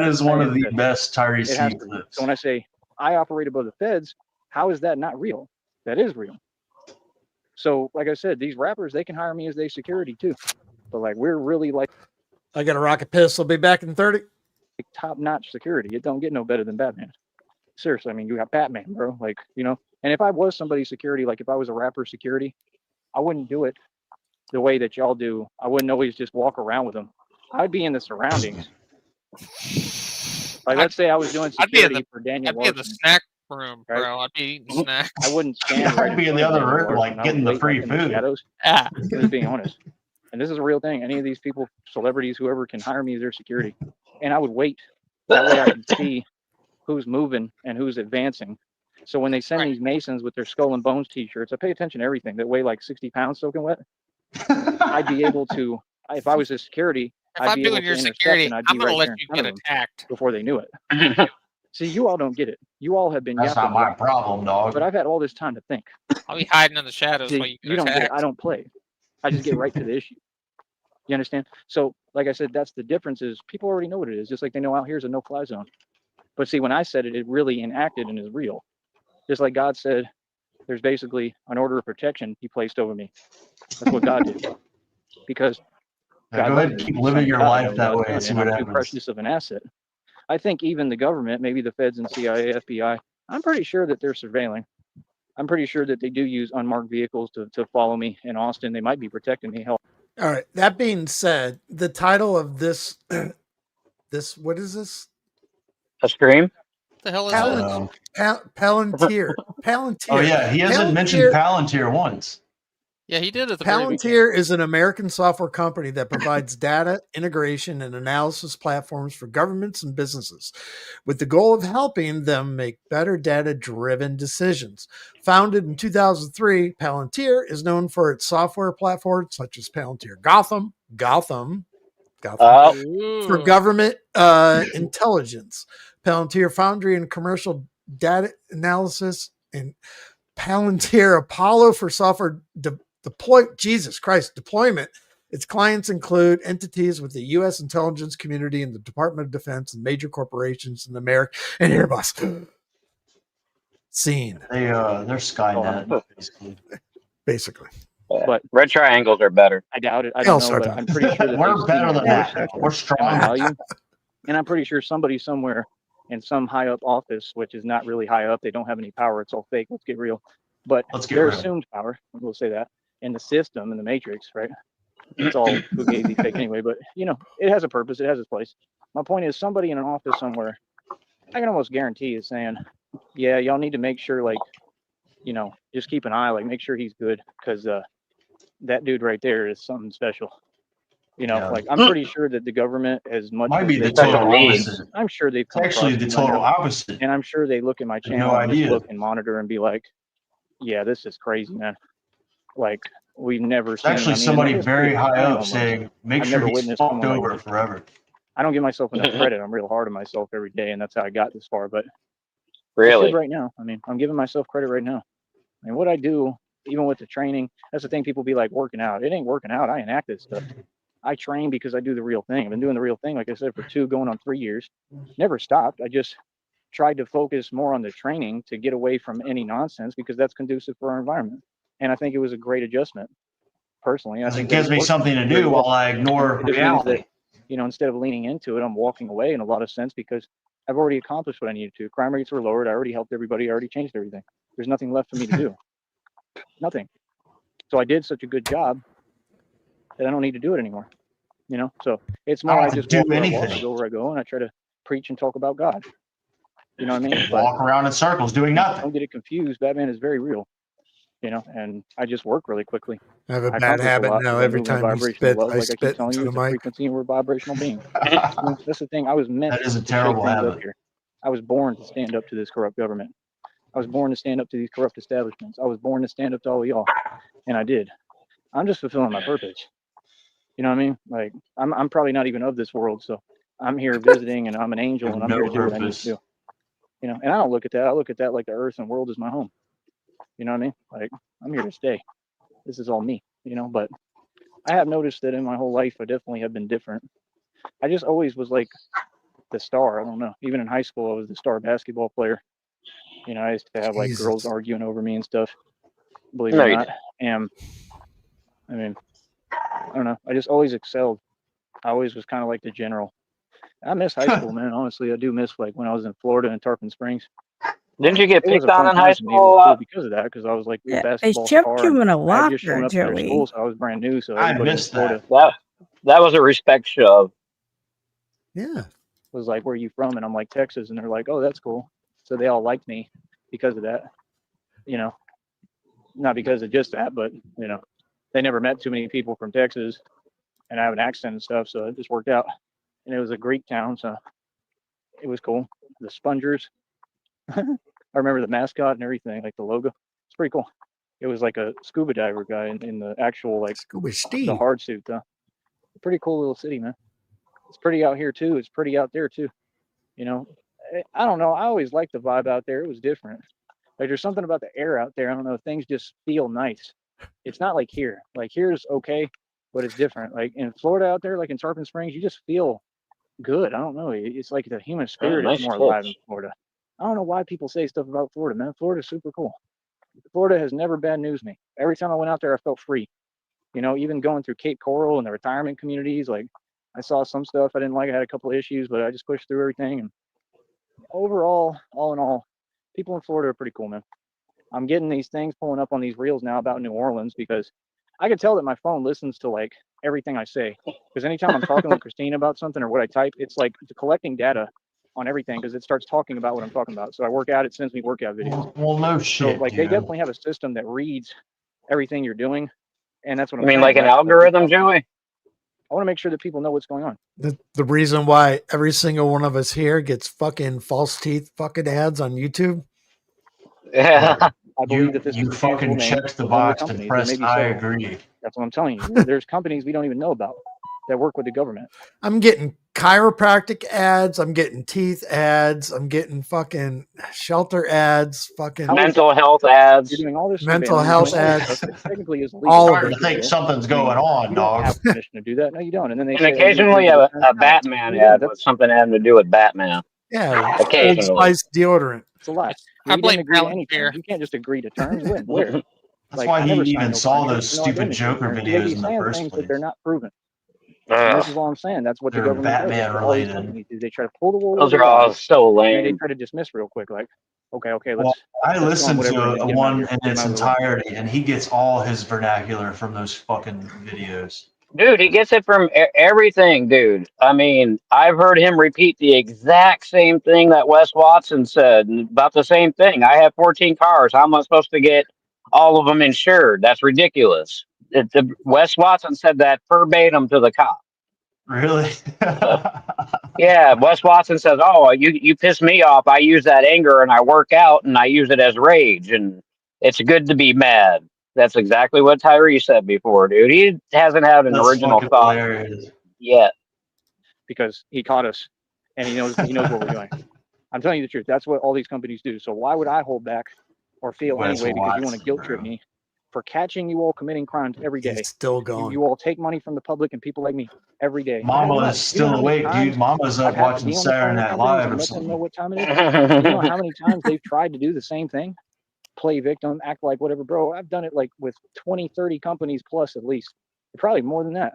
is one of the best Tyree It has C to be. clips. So when I say I operate above the feds, how is that not real? That is real. So, like I said, these rappers, they can hire me as their security too. But like, we're really like I got a rocket pistol. Be back in 30. top-notch security. It don't get no better than Batman. Seriously, I mean, you got Batman, bro. Like, you know, and if I was somebody's security, like if I was a rapper's security, I wouldn't do it the way that y'all do. I wouldn't always just walk around with them. I'd be in the surroundings. Like, let's say I was doing I'd be in security for Daniel I'd be in the Larson. snack room, Right? bro. I'd be eating snacks. I wouldn't stand right I'd be in front the of other Daniel room, Larson. like I getting would the wait, free like, in the food. shadows. Yeah. I'm just being honest. And this is a real thing. Any of these people, celebrities, whoever can hire me as their security. And I would wait. That way I can see who's moving and who's advancing. So when they send these Masons with their Skull and Bones t-shirts, I pay attention to everything that weigh like 60 pounds soaking wet. I'd be able to, if I was a security, If I'd I'm be doing able to your intercept security, and I'd I'm be gonna right let there in you front get of them attacked. before they knew it. See, you all don't get it. You all have been That's not yapping a my lot, problem, dog. but I've had all this time to think. I'll be hiding in the shadows while See, you get you don't get it. attacked. I don't play. I just get right to the issue. You understand? So, like I said, that's the difference is people already know what it is, just like they know out here is a no-fly zone. But see, when I said it, it really enacted and is real. Just like God said, there's basically an order of protection he placed over me. That's what God did. Because Yeah, God go loves ahead and me. keep He's living son your God, life and that God's way son, and see and what I'm too happens. precious of an asset. I think even the government, maybe the feds and CIA, FBI, I'm pretty sure that they're surveilling. I'm pretty sure that they do use unmarked vehicles to follow me in Austin. They might be protecting me. Hell, All right. That being said, the title of this, what is this? A scream? What the hell is I this? don't know. Palantir. Palantir. Oh yeah, he hasn't mentioned Palantir once. Yeah, he did at the very beginning. Palantir is an American software company that provides data integration and analysis platforms for governments and businesses with the goal of helping them make better data-driven decisions. Founded in 2003, Palantir is known for its software platforms such as Palantir Gotham, Oh, for Ooh. government intelligence, Palantir Foundry and commercial data analysis, and Palantir Apollo for software deployment. Its clients include entities with the U.S. intelligence community and the Department of Defense and major corporations in America and Airbus. Scene, They're Skynet, basically. but red triangles are better. I doubt it. I Hell, don't know, but Sarton. I'm pretty sure that We're they've better seen than my that. worth We're and my strong. value. And I'm pretty sure somebody somewhere in some high up office, which is not really high up, they don't have any power. It's all fake. Let's get real. But Let's get their real. assumed power, we'll say that, in the system, in the matrix, right? It's all fugazi fake anyway, but it has a purpose. It has its place. My point is somebody in an office somewhere, I can almost guarantee is saying, yeah, y'all need to make sure, like, just keep an eye, like, make sure he's good, because that dude right there is something special. Yeah. Like, I'm pretty sure that the government, as much Might as be the they Special total needs. opposite. I'm sure they've It's come actually across the me right total now, opposite. and I'm sure they look at my channel no and just idea. look and monitor and be like, yeah, this is crazy, man. Like, we've never It's seen. actually I mean, somebody it's very pretty- high I ain't up gonna lie. saying, make I've sure never he's witnessed fucked someone like over this. forever. I don't give myself enough credit. I'm real hard on myself every day, and that's how I got this far. But it's Really? good right now. I mean, I'm giving myself credit right now. I mean, what I do, even with the training, that's the thing. People be like, working out. It ain't working out. I enact this stuff. I train because I do the real thing. I've been doing the real thing, like I said, for 2 going on 3 years. Never stopped. I just tried to focus more on the training to get away from any nonsense because that's conducive for our environment. And I think it was a great adjustment. Personally, I Because think it gives me something to do while I ignore it just means that, reality. instead of leaning into it, I'm walking away in a lot of sense because I've already accomplished what I needed to. Crime rates were lowered. I already helped everybody. I already changed everything. There's nothing left for me to do. Nothing. So I did such a good job that I don't need to do it anymore. So it's more I just walk where I walk, I go where I go, and I try to preach and talk about God. You know what I mean? Walk around in circles doing nothing. Don't get it confused. Batman is very real. And I just work really quickly. I have a bad accomplish a habit lot now. 'cause I Every move in time you vibrational spit, love. I Like I keep spit telling into you, the it's a mic. frequency and we're a vibrational being. That's the thing. I was meant That is a to shake terrible things habit. up here. I was born to stand up to this corrupt government. I was born to stand up to these corrupt establishments. I was born to stand up to all of y'all, and I did. I'm just fulfilling my purpose. You know what I mean? Like, I'm probably not even of this world, so I'm here visiting, and I'm an angel, and I'm here to do what I need to do. And I don't look at that. I look at that like the earth and world is my home. You know what I mean? Like, I'm here to stay. This is all me. But I have noticed that in my whole life, I definitely have been different. I just always was like the star. I don't know. Even in high school, I was the star basketball player. I used to have like girls Jesus. arguing over me and stuff. Believe it No, or you not. And I mean, I don't know. I just always excelled. I always was kind of like the general. I miss high school, man. Honestly, I do miss like when I was in Florida and Tarpon Springs. Didn't you get It was picked a on fun in high time for me. It was school? cool because of that, because I was like the Yeah, they basketball shoved star. you in a I had just shown locker, up to their Joey. school, so I was brand new. So I everybody in missed Florida. That was a respect shove. Yeah. was like, "Where are you from?" And I'm like, "Texas," and they're like, "Oh, that's cool." So they all liked me because of that, you know, not because of just that, but you know, they never met too many people from Texas, and I have an accent and stuff, so it just worked out. And it was a Greek town, so it was cool. The Spongers, I remember the mascot and everything, like the logo. It's pretty cool. It was like a scuba diver guy in the actual like Scuba the Steve. hard suit though. Pretty cool little city, man. It's pretty out here too. It's pretty out there too. You know, I don't know. I always liked the vibe out there. It was different. Like there's something about the air out there. I don't know. Things just feel nice. It's not like here. Like here's okay, but it's different. Like in Florida out there, like in Tarpon Springs, you just feel good. I don't know. It's like the human spirit is nice more alive in tits. Florida. I don't know why people say stuff about Florida, man. Florida's super cool. Florida has never bad news me. Every time I went out there, I felt free. You know, even going through Cape Coral and the retirement communities, like I saw some stuff I didn't like. I had a couple of issues, but I just pushed through everything. And overall, all in all, people in Florida are pretty cool, man. I'm getting these things pulling up on these reels now about New Orleans because I could tell that my phone listens to like everything I say. Because anytime I'm talking with Christine about something or what I type, it's like collecting data on everything because it starts talking about what I'm talking about. So I work out, it sends me workout videos. Well, no So shit, like dude. they definitely have a system that reads everything you're doing, and that's what I I'm mean, saying. like an algorithm, Joey? I want to make sure that people know what's going on. The reason why every single one of us here gets fucking false teeth fucking ads on YouTube. Yeah. I believe that this You is the tangible fucking name checked the of one of box and companies. There may pressed be I several. agree. That's what I'm telling you. There's companies we don't even know about that work with the government. I'm getting chiropractic ads. I'm getting teeth ads. I'm getting fucking shelter ads. Fucking Mental health ads. You're doing all this mental surveillance, health you're doing all this ads. stuff that technically is illegal. All Starting of to it. think something's going on, You don't dog. have permission to do that. No, you don't. And then they And say, oh, you occasionally agree to a terms. No, Batman you don't. ad with something having to do with Batman. Yeah, Old Occasionally. Spice deodorant. It's a lie. I We blame didn't agree to Alan anything. Beer. You can't just agree to terms. When? Where? That's Like, why I he never signed even no saw contract. those No, I stupid didn't agree to Joker terms. See, they be videos in the saying first things that place. they're not proven. And this Ugh, is all I'm saying. That's what the They're government does. Batman That's what all these related. companies do. They try to pull the wool those over are your all eyes, so and then they lame. try to dismiss real quick. Like, okay, Well, I let's go on listened whatever to it is. Get 'em out of one here. in Get 'em its out of the way. entirety, and he gets all his vernacular from those fucking videos. Dude, he gets it from everything, dude. I mean, I've heard him repeat the exact same thing that Wes Watson said about the same thing. I have 14 cars. How am I supposed to get all of them insured? That's ridiculous. Wes Watson said that verbatim to the cop. Really? So, yeah, Wes Watson says, "Oh, you piss me off. I use that anger and I work out and I use it as rage, and it's good to be mad." That's exactly what Tyree said before, dude. He hasn't had an That's original fucking thought hilarious. yet. Because he caught us, and he knows what we're doing. I'm telling you the truth. That's what all these companies do. So why would I hold back or feel Wes anyway because you want to Watson, guilt trip bro. me for catching you all committing crimes every day? He's still You, going. you all take money from the public and people like me every day. Mama Every is month. You know still how many awake, times dude. Mama's up I've had to watching be on the phone Saturday with Night companies Live and or let them know something. what time it is? You know how many times they've tried to do the same thing? Play victim, act like whatever, bro. I've done it like with 20, 30 companies plus at least. Probably more than that.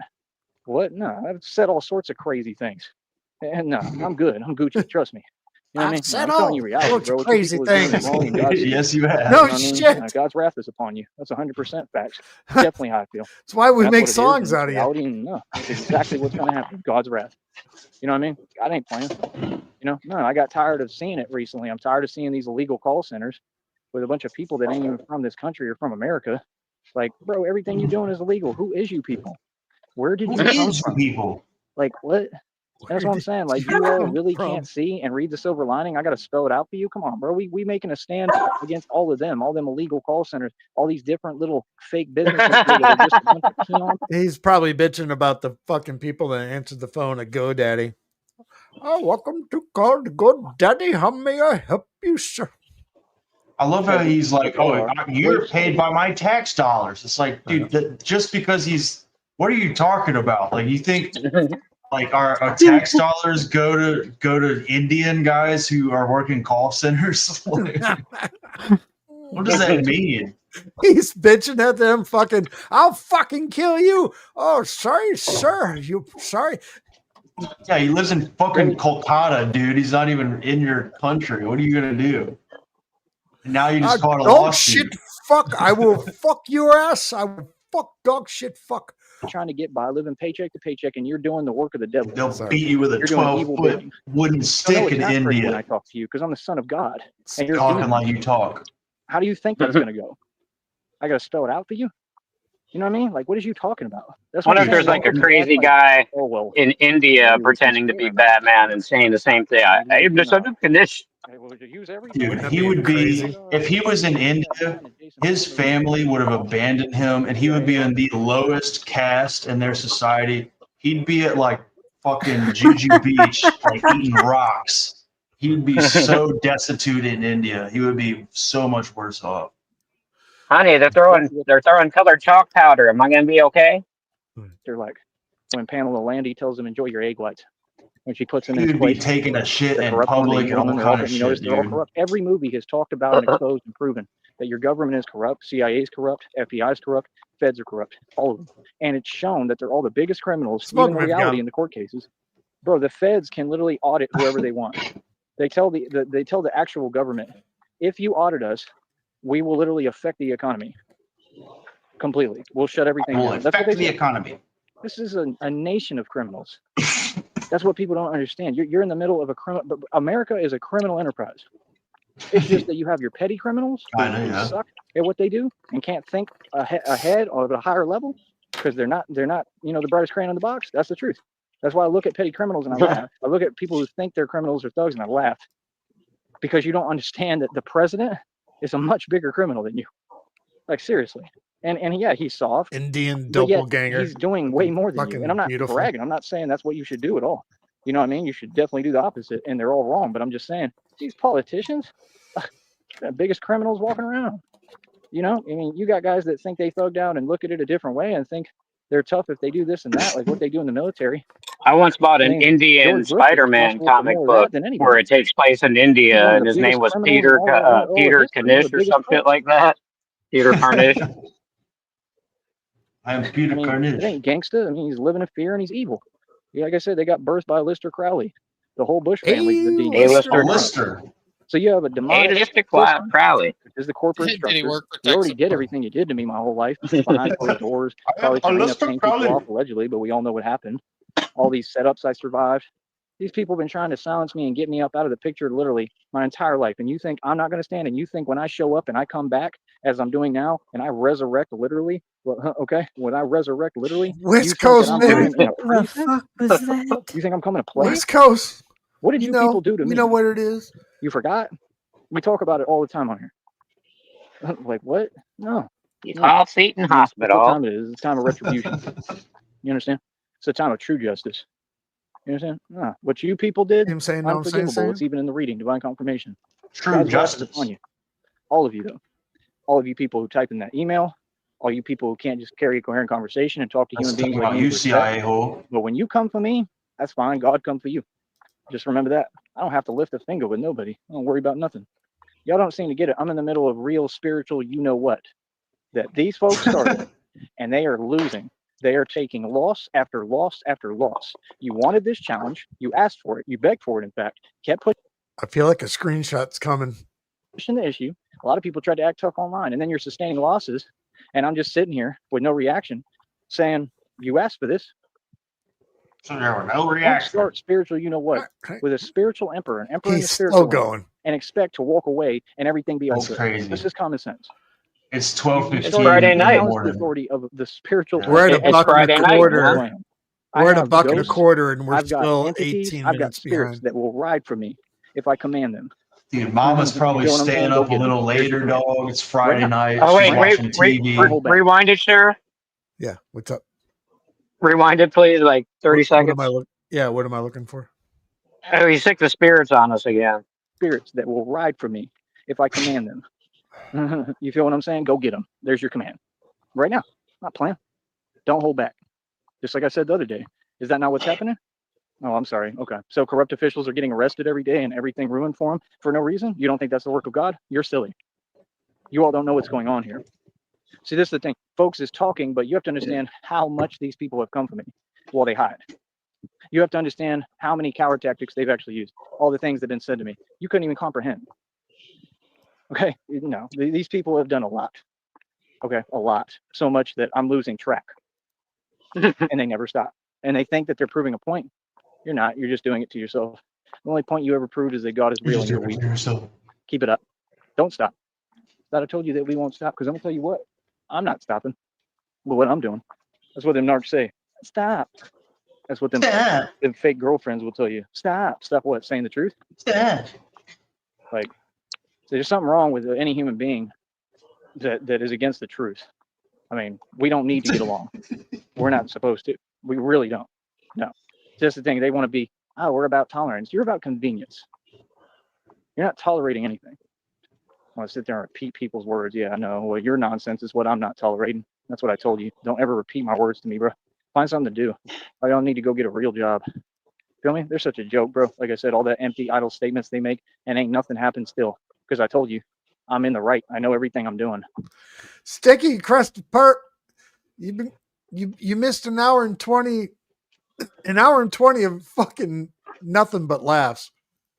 What? No, I've said all sorts of crazy things. And no, I'm good. I'm Gucci. Trust me. You know what I mean? I've said I'm telling you all reality, sorts bro. of What you crazy people are doing is things. wrong, and God's Yes, you have. No you know what I mean? shit. God's wrath is upon you. That's 100% facts. Definitely how I feel. That's why we That's make what it is, songs and it's out of you. reality. And no, it's exactly what's going to happen. God's wrath. You know what I mean? God ain't playing. You know, no, I got tired of seeing it recently. I'm tired of seeing these illegal call centers with a bunch of people that ain't even from this country or from America. Like, bro, everything you're doing is illegal. Who is you people? Where did Who you come is you from? people? Like, what? That's what I'm saying. Like, you all really can't see and read the silver lining. I got to spell it out for you. Come on, bro. We making a stand against all them illegal call centers, all these different little fake businesses here that are just a bunch of peons. He's probably bitching about the fucking people that answered the phone at GoDaddy. Oh, welcome to call GoDaddy. How may I help you, sir? I love how he's like, "Oh, you're Wait, paid by my tax dollars." It's like, dude, just because he's, what are you talking about? Like, you think like our tax dollars go to Indian guys who are working call centers? Like, what does that mean? He's bitching at them fucking, I'll fucking kill you. Oh, sorry, sir. You sorry. Yeah, he lives in fucking Kolkata, dude. He's not even in your country. What are you gonna do? And now you just caught a dog lawsuit. shit fuck. I will fuck your ass. I will fuck dog shit fuck. trying to get by, living paycheck to paycheck, and you're doing the work of the devil. They'll Sorry. beat you with a You're doing evil 12-foot bidding. wooden So no, stick it's in not pretty when I India, talk to you because I'm the son of God, and you're talking demons. like you talk. How do you think that's going to go? I got to spell it out for you. You know what I mean? Like, what is you talking about? That's What what if there's like a crazy guy oh well, in India maybe we can pretending to be spare him. Batman and saying the same thing? I am just under condition. Okay, well, to use every Dude, Wouldn't that he be would crazy? be, if he was in India, his family would have abandoned him and he would be in the lowest caste in their society. He'd be at like fucking Juju Beach, like eating rocks. He would be so destitute in India. He would be so much worse off. Honey, they're throwing colored chalk powder. Am I gonna be okay? They're like, when Pamela Landy tells them, enjoy your egg whites. When she puts them He in his would be place, taking a shit the in corrupt one, the public and evil all one, they're all, kind of you notice shit, they're all dude. corrupt. Every movie has talked about and exposed and proven that your government is corrupt, CIA is corrupt, FBI is corrupt, feds are corrupt, all of them. And it's shown that they're all the biggest criminals, Smoke even in him, reality Gal. in the court cases. Bro, the feds can literally audit whoever they want. They tell the actual government, if you audit us, we will literally affect the economy completely. We'll shut everything Will down. That's what affect they the say. economy. This is a nation of criminals. That's what people don't understand. You're in the middle of a criminal, but America is a criminal enterprise. It's just that you have your petty criminals who suck at what they do and can't think ahead or at a higher level because they're not the brightest crayon in the box. That's the truth. That's why I look at petty criminals and I laugh. I look at people who think they're criminals or thugs and I laugh because you don't understand that the president is a much bigger criminal than you. Like seriously. And yeah, he's soft. Indian But yet doppelganger. he's doing way more than you. And I'm not beautiful. bragging. I'm not saying that's what you should do at all. You know what I mean? You should definitely do the opposite. And they're all wrong. But I'm just saying, these politicians, the biggest criminals walking around. You know, I mean, you got guys that think they thugged out and look at it a different way and think they're tough if they do this and that, like what they do in the military. I once bought an I mean, Indian George Bush is Spider-Man responsible for comic more of book that than anybody. where it takes place in He's India, one of and the his biggest name was criminals in all of Peter history, one of the Kanish or biggest some shit crooks. like that. Peter Carnish. I am Peter I mean, Carnish. it ain't gangsta. I mean, he's living in fear and he's evil. Yeah, like I said, they got birthed by Lister Crowley. The whole Bush family, the demon. Lister. So you have a demonic Lister system, Crowley. which is the corporate Did he structure. work for You already Texas? did everything you did to me my whole life behind closed doors. Probably trying to paying people off allegedly, but we all know what happened. All these setups I survived. These people have been trying to silence me and get me up out of the picture literally my entire life. And you think I'm not going to stand, and you think when I show up and I come back as I'm doing now and I resurrect literally, well, okay, when I resurrect literally, West Coast, man. The fuck was that? You think I'm coming to play? West Coast. What did you people do to me? You know what it is? You forgot? We talk about it all the time on here. Like what? No. You call Seton Hospital. What time it is? It's time of retribution. You understand? It's a time of true justice. You understand? No. What you people did, Him saying no, I'm saying unforgivable. same. It's even in the reading, divine confirmation. True God's wrath is justice. upon you. All of you, though. All of you people who type in that email. All you people who can't just carry a coherent conversation and talk to Let's human beings talk like about me. you, with respect. CIA hole. But when you come for me, that's fine. God come for you. Just remember that. I don't have to lift a finger with nobody. I don't worry about nothing. Y'all don't seem to get it. I'm in the middle of real spiritual you-know-what that these folks started, and they are losing. They are taking loss after loss after loss. You wanted this challenge. You asked for it. You begged for it, in fact. Kept I feel like a screenshot's coming. pushing the issue. A lot of people tried to act tough online, and then you're sustaining losses. And I'm just sitting here with no reaction saying, you asked for this. So there were no Don't reaction. start spiritual you-know-what with a spiritual emperor, an emperor in the He's spiritual slow realm, going. and expect to walk away and everything be all That's good. crazy. This is common sense. It's You 12:15 started Friday in night. the challenge the morning. authority of the spiritual. We're at a It's buck and Friday a night, quarter. man. We're at a have buck and a ghosts, quarter, and we're I've got still entities, 18 I've got minutes spirits behind. that will ride for me if I command them. Dude, Mama's probably You know what I'm staying saying? Go up a get them. little There's your later, command. dog. It's Friday Right now. night. Oh, She's wait, watching Don't TV. hold back. rewind it, sir. Yeah, what's up? Rewind it, please, like 30 What seconds. am I what am I looking for? Oh, he sick the spirits on us again. Spirits that will ride for me if I command them. You feel what I'm saying? Go get them. There's your command. Right now. Not playing. Don't hold back. Just like I said the other day. Is that not what's happening? Oh, I'm sorry. Okay. So corrupt officials are getting arrested every day and everything ruined for them for no reason? You don't think that's the work of God? You're silly. You all don't know what's going on here. See, this is the thing. Folks is talking, but you have to understand how much these people have come for me while they hide. You have to understand how many coward tactics they've actually used. All the things that have been said to me. You couldn't even comprehend. Okay? No, these people have done a lot. Okay? A lot. So much that I'm losing track. and they never stop. And they think that they're proving a point. You're not. You're just doing it to yourself. The only point you ever proved is that God is You're real just and you're doing it weak. to yourself. Keep it up. Don't stop. Thought I told you that we won't stop, because I'm gonna tell you what, I'm not stopping. But what I'm doing, that's what them narcs say. Stop. That's what them fake girlfriends will tell you. Stop. Stop what? Saying the truth? Stop. Like, so there's something wrong with any human being that is against the truth. I mean, we don't need to get along. We're not supposed to. We really don't. No. Just the thing, they want to be, oh, we're about tolerance. You're about convenience. You're not tolerating anything. I want to sit there and repeat people's words. Yeah, I know. Well, your nonsense is what I'm not tolerating. That's what I told you. Don't ever repeat my words to me, bro. Find something to do. I don't need to go get a real job. Feel me? They're such a joke, bro. Like I said, all that empty, idle statements they make, and ain't nothing happened still. Because I told you, I'm in the right. I know everything I'm doing. Sticky crusted perp. You missed an hour and 20 of fucking nothing but laughs.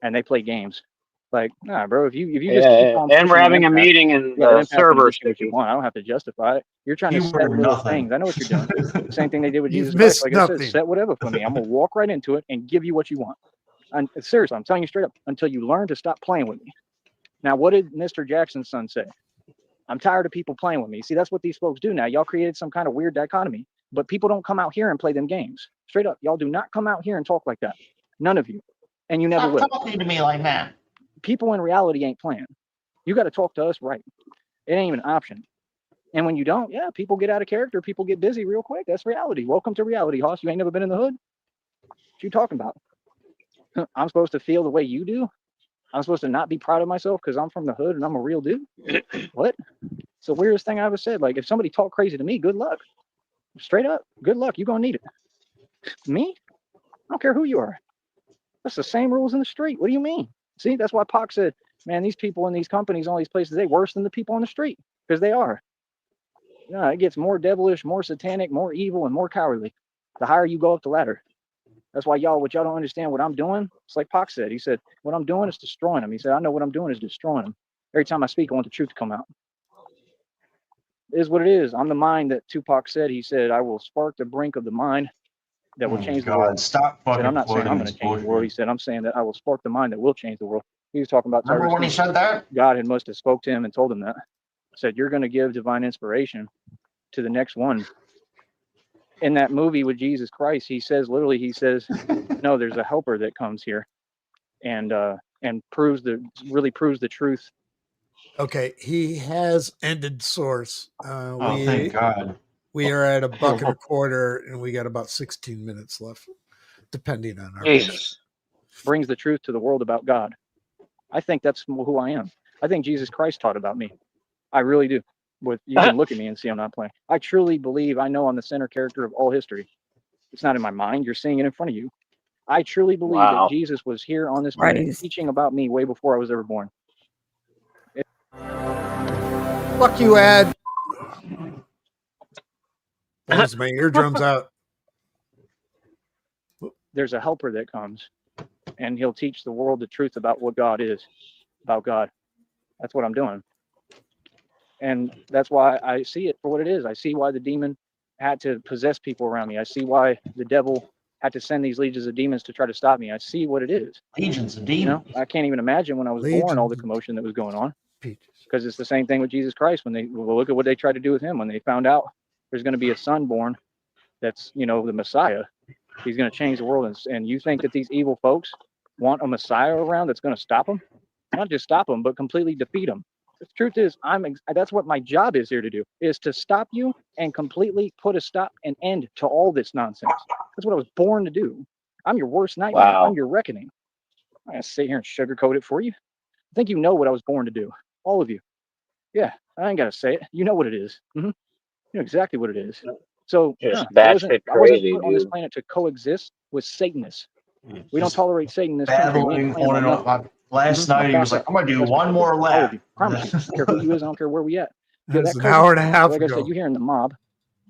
And they play games. Like, nah, bro. If you just keep on and we're pushing having a empath, meeting in yeah, the empath's gonna server, get you what you Sticky. want. I don't have to justify it. You're trying to You set were little nothing. things. I know what you're doing. Same thing they did with You've Jesus Christ. missed Like I said, nothing. set whatever for me. I'm gonna walk right into it and give you what you want. And seriously, I'm telling you straight up, until you learn to stop playing with me. Now, what did Mr. Jackson's son say? I'm tired of people playing with me. See, that's what these folks do now. Y'all created some kind of weird dichotomy, but people don't come out here and play them games. Straight up, y'all do not come out here and talk like that. None of you. And you never will. Stop talking to me like that. People in reality ain't playing. You got to talk to us right. It ain't even an option. And when you don't, yeah, people get out of character. People get busy real quick. That's reality. Welcome to reality, Hoss. You ain't never been in the hood? What you talking about? I'm supposed to feel the way you do? I'm supposed to not be proud of myself because I'm from the hood and I'm a real dude? What? It's the weirdest thing I ever said. Like, if somebody talk crazy to me, good luck. Straight up, good luck. You're going to need it. Me? I don't care who you are. That's the same rules in the street. What do you mean? See, that's why Pac said, man, these people in these companies, all these places, they worse than the people on the street, because they are. No, it gets more devilish, more satanic, more evil, and more cowardly the higher you go up the ladder. That's why what y'all don't understand what I'm doing. It's like Pac said. He said, what I'm doing is destroying them. He said, I know what I'm doing is destroying them. Every time I speak, I want the truth to come out. It is what it is. I'm the mind that Tupac said. He said, I will spark the brink of the mind that will change the world. Stop He said, fucking I'm not saying I'm going this to change the world. He bullshit. said, I'm saying that I will spark the mind that will change the world. He was talking about Remember when he said that? God must have spoke to him and told him that. Said, you're going to give divine inspiration to the next one. In that movie with Jesus Christ, he says, literally, he says, no, there's a helper that comes here and really proves the truth. Okay, he has ended source. Thank God. We are at $1.25, and we got about 16 minutes left, depending on our pace. Jesus. Brings the truth to the world about God. I think that's who I am. I think Jesus Christ taught about me. I really do. You can look at me and see I'm not playing. I truly believe I know I'm the center character of all history. It's not in my mind. You're seeing it in front of you. I truly believe that Jesus was here on this planet teaching about me way before I was ever born. Fuck you, Ad. Blows my eardrums out. There's a helper that comes, and he'll teach the world the truth about what God is, about God. That's what I'm doing. And that's why I see it for what it is. I see why the demon had to possess people around me. I see why the devil had to send these legions of demons to try to stop me. I see what it is. Legions of demons. I can't even imagine when I was born all the commotion that was going on. Because it's the same thing with Jesus Christ. When they look at what they tried to do with him, when they found out there's going to be a son born that's, the Messiah, he's going to change the world. And you think that these evil folks want a Messiah around that's going to stop them? Not just stop them, but completely defeat them. The truth is, that's what my job is here to do, is to stop you and completely put a stop and end to all this nonsense. That's what I was born to do. I'm your worst nightmare. Wow. I'm your reckoning. I'm going to sit here and sugarcoat it for you. I think you know what I was born to do. All of you. Yeah, I ain't got to say it. You know what it is. Mm-hmm. You know exactly what it is. So Just I wasn't crazy, put on this planet to coexist with Satanists. We don't tolerate Satan in this Battling country. on and on. Last night he was like, I'm going to do one more lap. Promise you. I don't care who you is. I don't care where we at. That's an hour and a half like ago. I said, you're hearing the mob.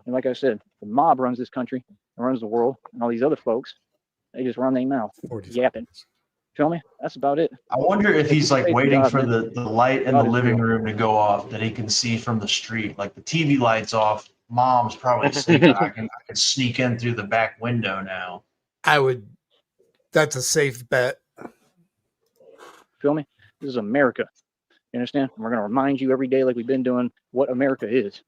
And like I said, the mob runs this country and runs the world. And all these other folks, they just run their mouth, yapping. Feel me? That's about it. I wonder if he's like waiting for the light in the living real. room to go off that he can see from the street. Like the TV lights off, mom's probably sleeping. I could sneak in through the back window now. I would. That's a safe bet. Feel me? This is America. You understand? And we're gonna remind you every day, like we've been doing, what America is.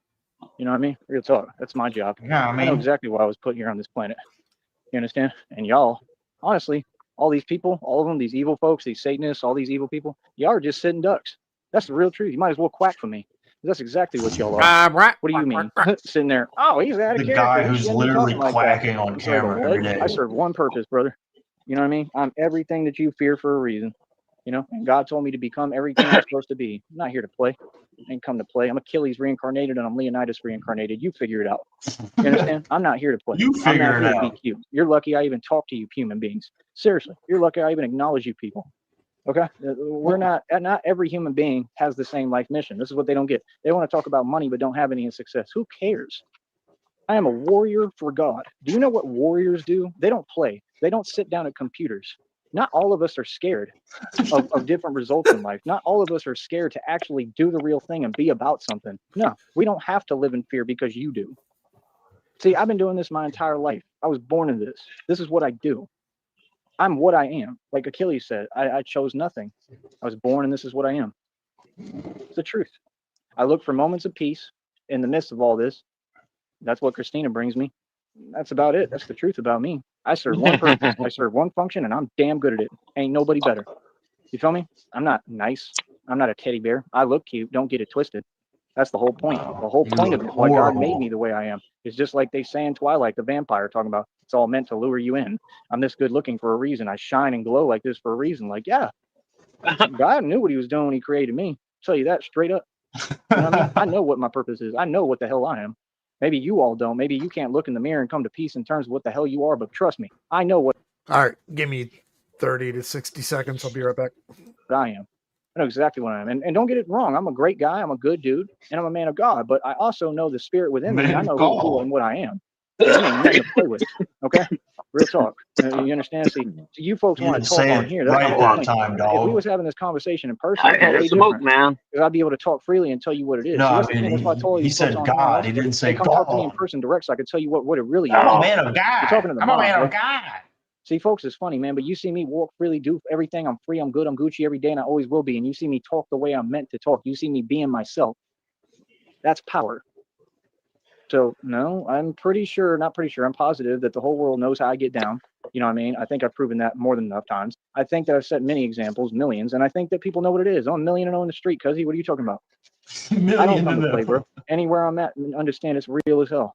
You know what I mean? Real talk. That's my job. Yeah, I know exactly why I was put here on this planet. You understand? And y'all, honestly, all these people, all of them, these evil folks, these Satanists, all these evil people, y'all are just sitting ducks. That's the real truth. You might as well quack for me. That's exactly what y'all are. What do you mean? Sitting there, oh, he's out of the character. guy He who's shouldn't be literally talking like quacking that. on It's like, camera what? every day. I serve one purpose, brother. You know what I mean? I'm everything that you fear for a reason. You know, and God told me to become everything I'm supposed to be. I'm not here to play. I ain't come to play. I'm Achilles reincarnated and I'm Leonidas reincarnated. You figure it out. You understand? I'm not here to play. You I'm figure not it here to be out. cute. You're lucky I even talk to you human beings. Seriously, you're lucky I even acknowledge you people. Okay? We're not every human being has the same life mission. This is what they don't get. They want to talk about money but don't have any in success. Who cares? I am a warrior for God. Do you know what warriors do? They don't play. They don't sit down at computers. Not all of us are scared of different results in life. Not all of us are scared to actually do the real thing and be about something. No, we don't have to live in fear because you do. See, I've been doing this my entire life. I was born in this. This is what I do. I'm what I am. Like Achilles said, I chose nothing. I was born and this is what I am. It's the truth. I look for moments of peace in the midst of all this. That's what Christina brings me. That's about it. That's the truth about me. I serve one purpose. I serve one function, and I'm damn good at it. Ain't nobody better. You feel me? I'm not nice. I'm not a teddy bear. I look cute. Don't get it twisted. That's the whole point. The whole You point of look it, why God made horrible. me the way I am, is just like they say in Twilight, the vampire talking about it's all meant to lure you in. I'm this good looking for a reason. I shine and glow like this for a reason. Like, yeah, God knew what he was doing when he created me. I'll tell you that straight up. You know what I mean? I know what my purpose is. I know what the hell I am. Maybe you all don't. Maybe you can't look in the mirror and come to peace in terms of what the hell you are, but trust me, I know what All right, give me 30 to 60 seconds. I'll be right back. I am. I know exactly what I am. And don't get it wrong. I'm a great guy. I'm a good dude. And I'm a man of God. But I also know the spirit within me. And I know who and what I am. And it ain't nothing to play with. Okay? Real talk. You understand? See, you folks You want didn't to talk say on it here. That's the right whole that point. time, If we dog. was having this conversation in person, I it'd be had way smoke, different. man. Because I'd be able to talk freely and tell you what it is. No, See, I that's the thing. That's why I mean, told he these folks said on here. God. He didn't They say come talk to me in God. person direct so I could tell you what it really is. I'm a Oh, man of God. You're talking to the I'm a mob, man bro. of God. See, folks, it's funny, man, but you see me walk freely, do everything. I'm free, I'm good, I'm Gucci every day, and I always will be. And you see me talk the way I'm meant to talk. You see me being myself. That's power. So, no, I'm pretty sure, not pretty sure, I'm positive that the whole world knows how I get down. You know what I mean? I think I've proven that more than enough times. I think that I've set many examples, millions, and I think that people know what it is. Oh, 1,000,000 on the street, cuzzy. What are you talking about? I don't Million come to to play, know. bro. Anywhere I'm at, understand it's real as hell.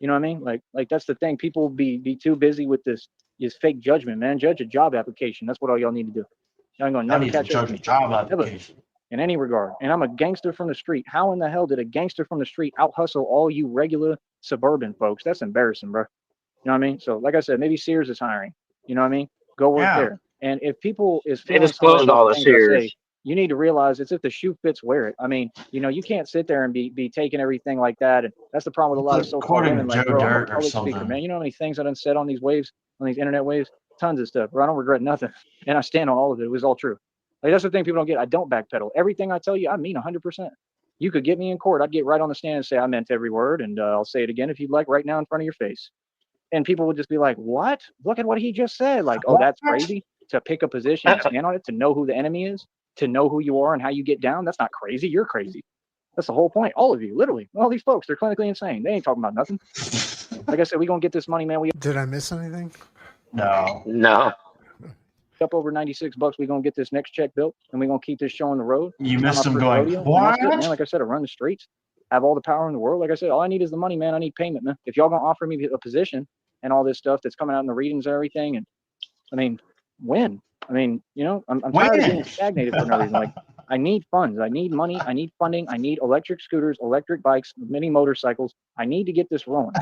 You know what I mean? Like that's the thing. People be too busy with this fake judgment, man. Judge a job application. That's what all y'all need to do. Y'all ain't gonna I never need to catch up judge with a me. job Never. application. In any regard. And I'm a gangster from the street. How in the hell did a gangster from the street out hustle all you regular suburban folks? That's embarrassing, bro. You know what I mean? So like I said, maybe Sears is hiring. You know what I mean? Go work Yeah. there. And if people is they feeling some way disclosed about all the the things I say, Sears. you need to realize it's if the shoe fits, wear it. I mean, you know, you can't sit there and be taking everything like that. And that's the problem with a lot of It's like so-called quoting women. Like, Joe bro, I'm a Dirt or public speaker, something. man. You know how many things I done said on these waves, on these internet waves? Tons of stuff, bro. I don't regret nothing. And I stand on all of it. It was all true. Like, that's the thing people don't get. I don't backpedal. Everything I tell you, I mean 100%. You could get me in court. I'd get right on the stand and say I meant every word. And I'll say it again if you'd like right now in front of your face. And people would just be like, what? Look at what he just said. Like, oh, that's crazy to pick a position and stand on it, to know who the enemy is, to know who you are and how you get down. That's not crazy. You're crazy. That's the whole point. All of you, literally. All these folks, they're clinically insane. They ain't talking about nothing. Like I said, we're going to get this money, man. We Did I miss anything? No. No. up over $96. We're going to get this next check built and we're going to keep this show on the road. You It's not missed my him first going, rodeo, and that's it, man. what? Like I said, I run the streets, have all the power in the world. Like I said, all I need is the money, man. I need payment, man. If y'all going to offer me a position and all this stuff that's coming out in the readings and everything, and I mean, when? I mean, you know, I'm tired of being stagnated for no reason. Like, I need funds. I need money. I need funding. I need electric scooters, electric bikes, mini motorcycles. I need to get this rolling.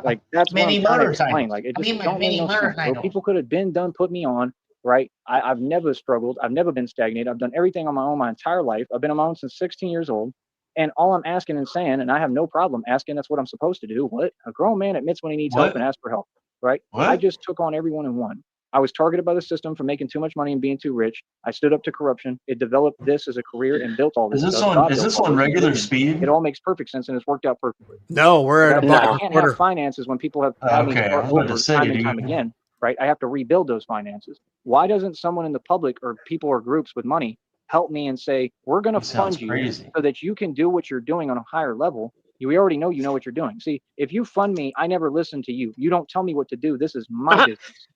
Like, that's what I'm trying to explain. Like, it just don't make no sense. Bro. People could have been done, put me on, right? I've never struggled. I've never been stagnated. I've done everything on my own my entire life. I've been on my own since 16 years old. And all I'm asking and saying, and I have no problem asking, that's what I'm supposed to do. What? A grown man admits when he needs help and asks for help, right? What? I just took on everyone in one. I was targeted by the system for making too much money and being too rich. I stood up to corruption. It developed this as a career and built all this Is this stuff. on? God Is built this all on this. regular speed? It all makes perfect sense and it's worked out perfectly. No, we're at Okay? a buck No. and I a can't have quarter. finances when people have had me Okay, I start was about over to say, time and dude. time again, right? I have to rebuild those finances. Why doesn't someone in the public or people or groups with money help me and say, we're going to That sounds fund you crazy. so that you can do what you're doing on a higher level? We already know you know what you're doing. See, if you fund me, I never listen to you. You don't tell me what to do. This is my business.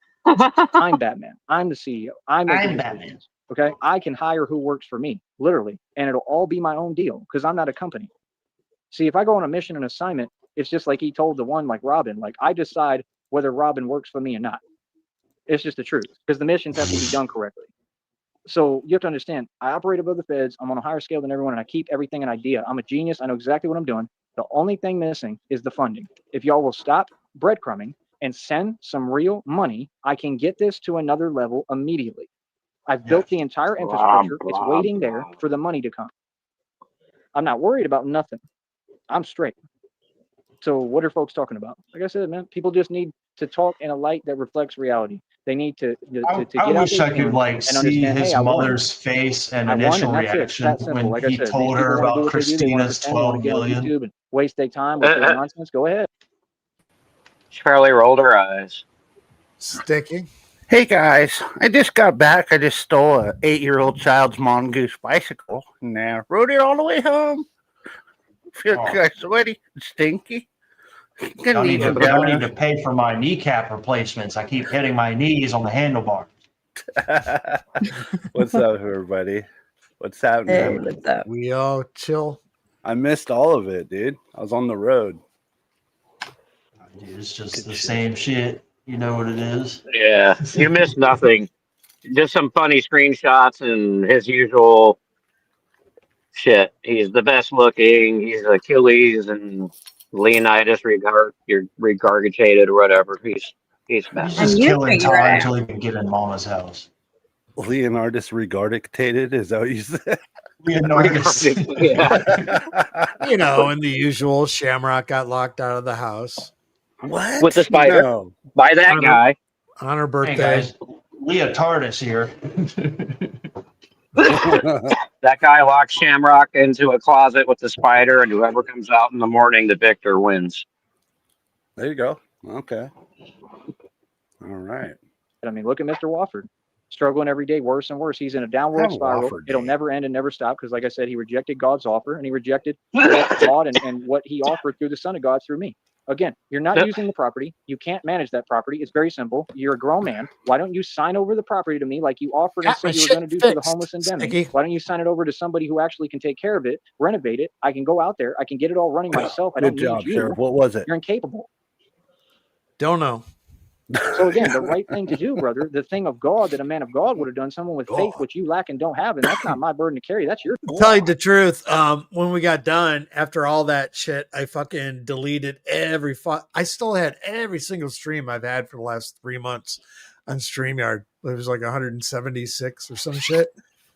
I'm Batman. I'm the CEO. I make the I'm decisions. Batman. Okay. I can hire who works for me, literally, and it'll all be my own deal because I'm not a company. See, if I go on a mission and assignment, it's just like he told the one like Robin, like I decide whether Robin works for me or not. It's just the truth because the missions have to be done correctly. So you have to understand, I operate above the feds. I'm on a higher scale than everyone, and I keep everything an idea. I'm a genius. I know exactly what I'm doing. The only thing missing is the funding. If y'all will stop breadcrumbing and send some real money, I can get this to another level immediately. I've built the entire infrastructure. It's waiting there for the money to come. I'm not worried about nothing. I'm straight. So what are folks talking about? Like I said, man, people just need to talk in a light that reflects reality. They need to I get out wish there I could like see understand, his hey, I won. mother's face and I won, initial and that's it. It's reaction that simple. when Like I he said, these told people her want to do about what they do. They want to Christina's pretend. They want to 12 get on million. YouTube and waste their time with their nonsense. Go ahead. Charlie rolled her eyes. Sticky. Hey guys, I just got back. I just stole a 8-year-old child's mongoose bicycle and rode it all the way home. Feel Oh. kind of sweaty and stinky. Y'all need some to pay for my kneecap replacements. I keep hitting my knees on the handlebar. What's up, everybody? What's happening? Hey, what's up? We all chill. I missed all of it, dude. I was on the road. Dude, it's just Good the shit. same shit. You know what it is. Yeah, you missed nothing. Just some funny screenshots and his usual shit. He's the best looking. He's Achilles and Leonidas regurgitated or whatever. He's He's bad. just And you killing figure it time out. until he can get in Mama's house. Leonardus regurgitated, is that what you said? Leonidas. Yeah. You know, and the usual Shamrock got locked out of the house What? With the spider. No. By that guy. on her Hey birthday. guys, Leotardus here. That guy locks Shamrock into a closet with the spider, and whoever comes out in the morning, the victor wins. There you go. Okay. All right. I mean, look at Mr. Wofford. Struggling every day, worse and worse. He's in a downward Have a spiral. Wofford It'll day. never end and never stop because, like I said, he rejected God's offer and he rejected God and what he offered through the Son of God through me. Again, you're not using the property. You can't manage that property. It's very simple. You're a grown man. Why don't you sign over the property to me like you offered and Got my said you were shit going to do for the fixed, homeless and demi? Sticky. Why don't you sign it over to somebody who actually can take care of it, renovate it? I can go out there. I can get it all running myself. I don't Good job, need you. Sheriff. What was it? You're incapable. Don't know. So again, the right thing to do, brother, the thing of God that a man of God would have done, someone with faith, which you lack and don't have, and that's not my burden to carry. That's your. Tell you the truth. When we got done, after all that shit, I fucking deleted I still had every single stream I've had for the last 3 months on StreamYard. It was like 176 or some shit.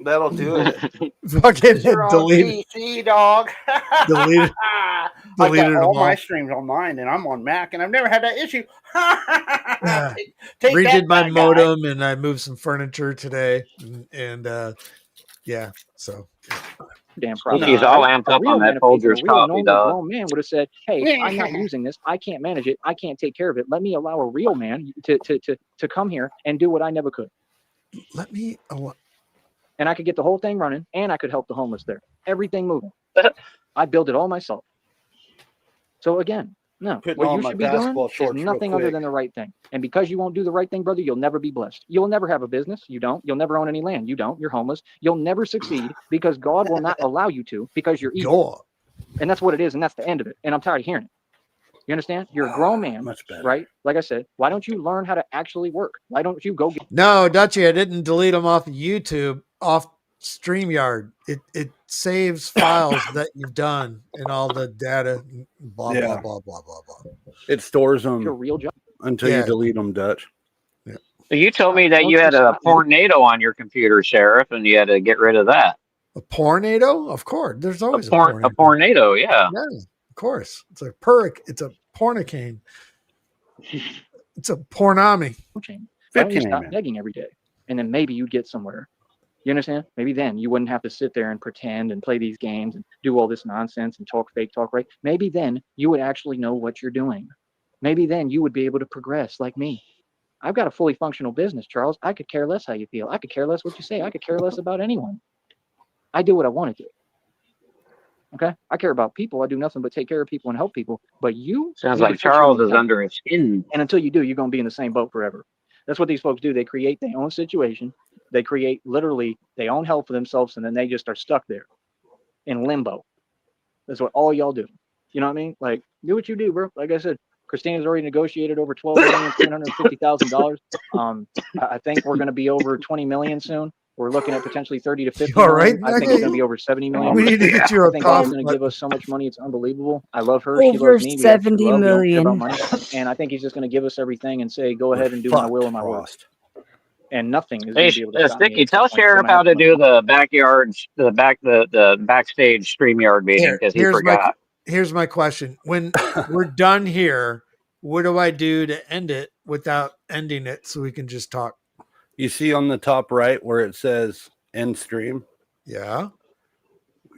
That'll do it. Fucking You're on deleted. PC, dog. Deleted. I've got Deleted all them my all. streams on mine, and I'm on Mac, and I've never had that issue. Redid that, my bad guy. modem and I moved some furniture today, and yeah. So Damn problem. He's all amped A up real on man that of faith and a Folgers real coffee, normal dog. grown man would have said, "Hey, I'm not using this. I can't manage it. I can't take care of it. Let me allow a real man to come here and do what I never could, let me. and I could get the whole thing running, and I could help the homeless there. Everything moving. I built it all myself. So again, no, Putting what on you my should be doing basketball is shorts real nothing other quick. than the right thing. And because you won't do the right thing, brother, you'll never be blessed. You'll never have a business. You don't. You'll never own any land. You don't. You're homeless. You'll never succeed because God will not allow you to because you're evil. And that's what it is. And that's the end of it. And I'm tired of hearing it. You understand? You're a grown man, Much better. right? Like I said, why don't you learn how to actually work? Why don't you go get No, Dutchy, I didn't delete them off of YouTube, off StreamYard. It saves files that you've done and all the data, blah, Yeah. blah, blah, blah, blah, blah. It stores a them real job? until Yeah. you delete them, Dutch. You told me that Don't you had a stop me. tornado on your computer, Sheriff, and you had to get rid of that. A tornado? Of course. There's always a A tornado. tornado, yeah. Yeah, of course. It's a pornicane. It's a pornami. Why don't you 15 stop amen. begging every day? And then maybe you'd get somewhere. You understand? Maybe then you wouldn't have to sit there and pretend and play these games and do all this nonsense and talk fake talk, right? Maybe then you would actually know what you're doing. Maybe then you would be able to progress like me. I've got a fully functional business, Charles. I could care less how you feel. I could care less what you say. I could care less about anyone. I do what I want to do. Okay? I care about people. I do nothing but take care of people and help people. But you Sounds need to like fix your Charles is mentality. under his skin. And until you do, you're going to be in the same boat forever. That's what these folks do. They create their own situation. They create literally their own hell for themselves, and then they just are stuck there in limbo. That's what all y'all do. You know what I mean? Like, do what you do, bro. Like I said, Christina's already negotiated over $12,750,000. I think we're going to be over 20 million soon. We're looking at potentially 30 to 50 You all right? million. I think it's going to be over 70 million. We need to get you I a think God's coffee. going to give us so much money. It's unbelievable. I love her. She Over loves me. We actually 70 love. We don't care about million. money. And I think he's just going to give us everything and say, go We're ahead and do my will fucked, and my word. Frost. And nothing is Hey, going to be able to stop me. Sticky, at tell this point. Sheriff I'm gonna how have to to- do the backyard, the backstage StreamYard meeting because he forgot. Here's my question. When we're done here, what do I do to end it without ending it so we can just talk? You see on the top right where it says end stream? Yeah.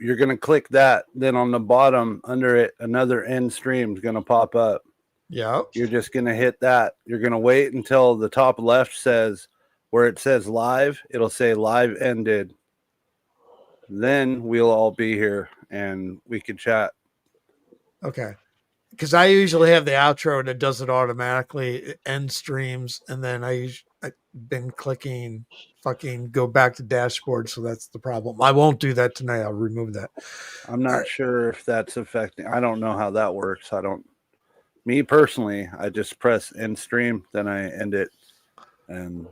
You're going to click that. Then on the bottom under it, another end stream is going to pop up. Yeah. You're just going to hit that. You're going to wait until the top left says where it says live, it'll say live ended. Then we'll all be here and we can chat. Okay. Because I usually have the outro that does it automatically. It end streams, and then I've been clicking fucking go back to dashboard, so that's the problem. I won't do that tonight. I'll remove that. I'm not sure if that's affecting. I don't know how that works. Me personally, I just press end stream, then I end it and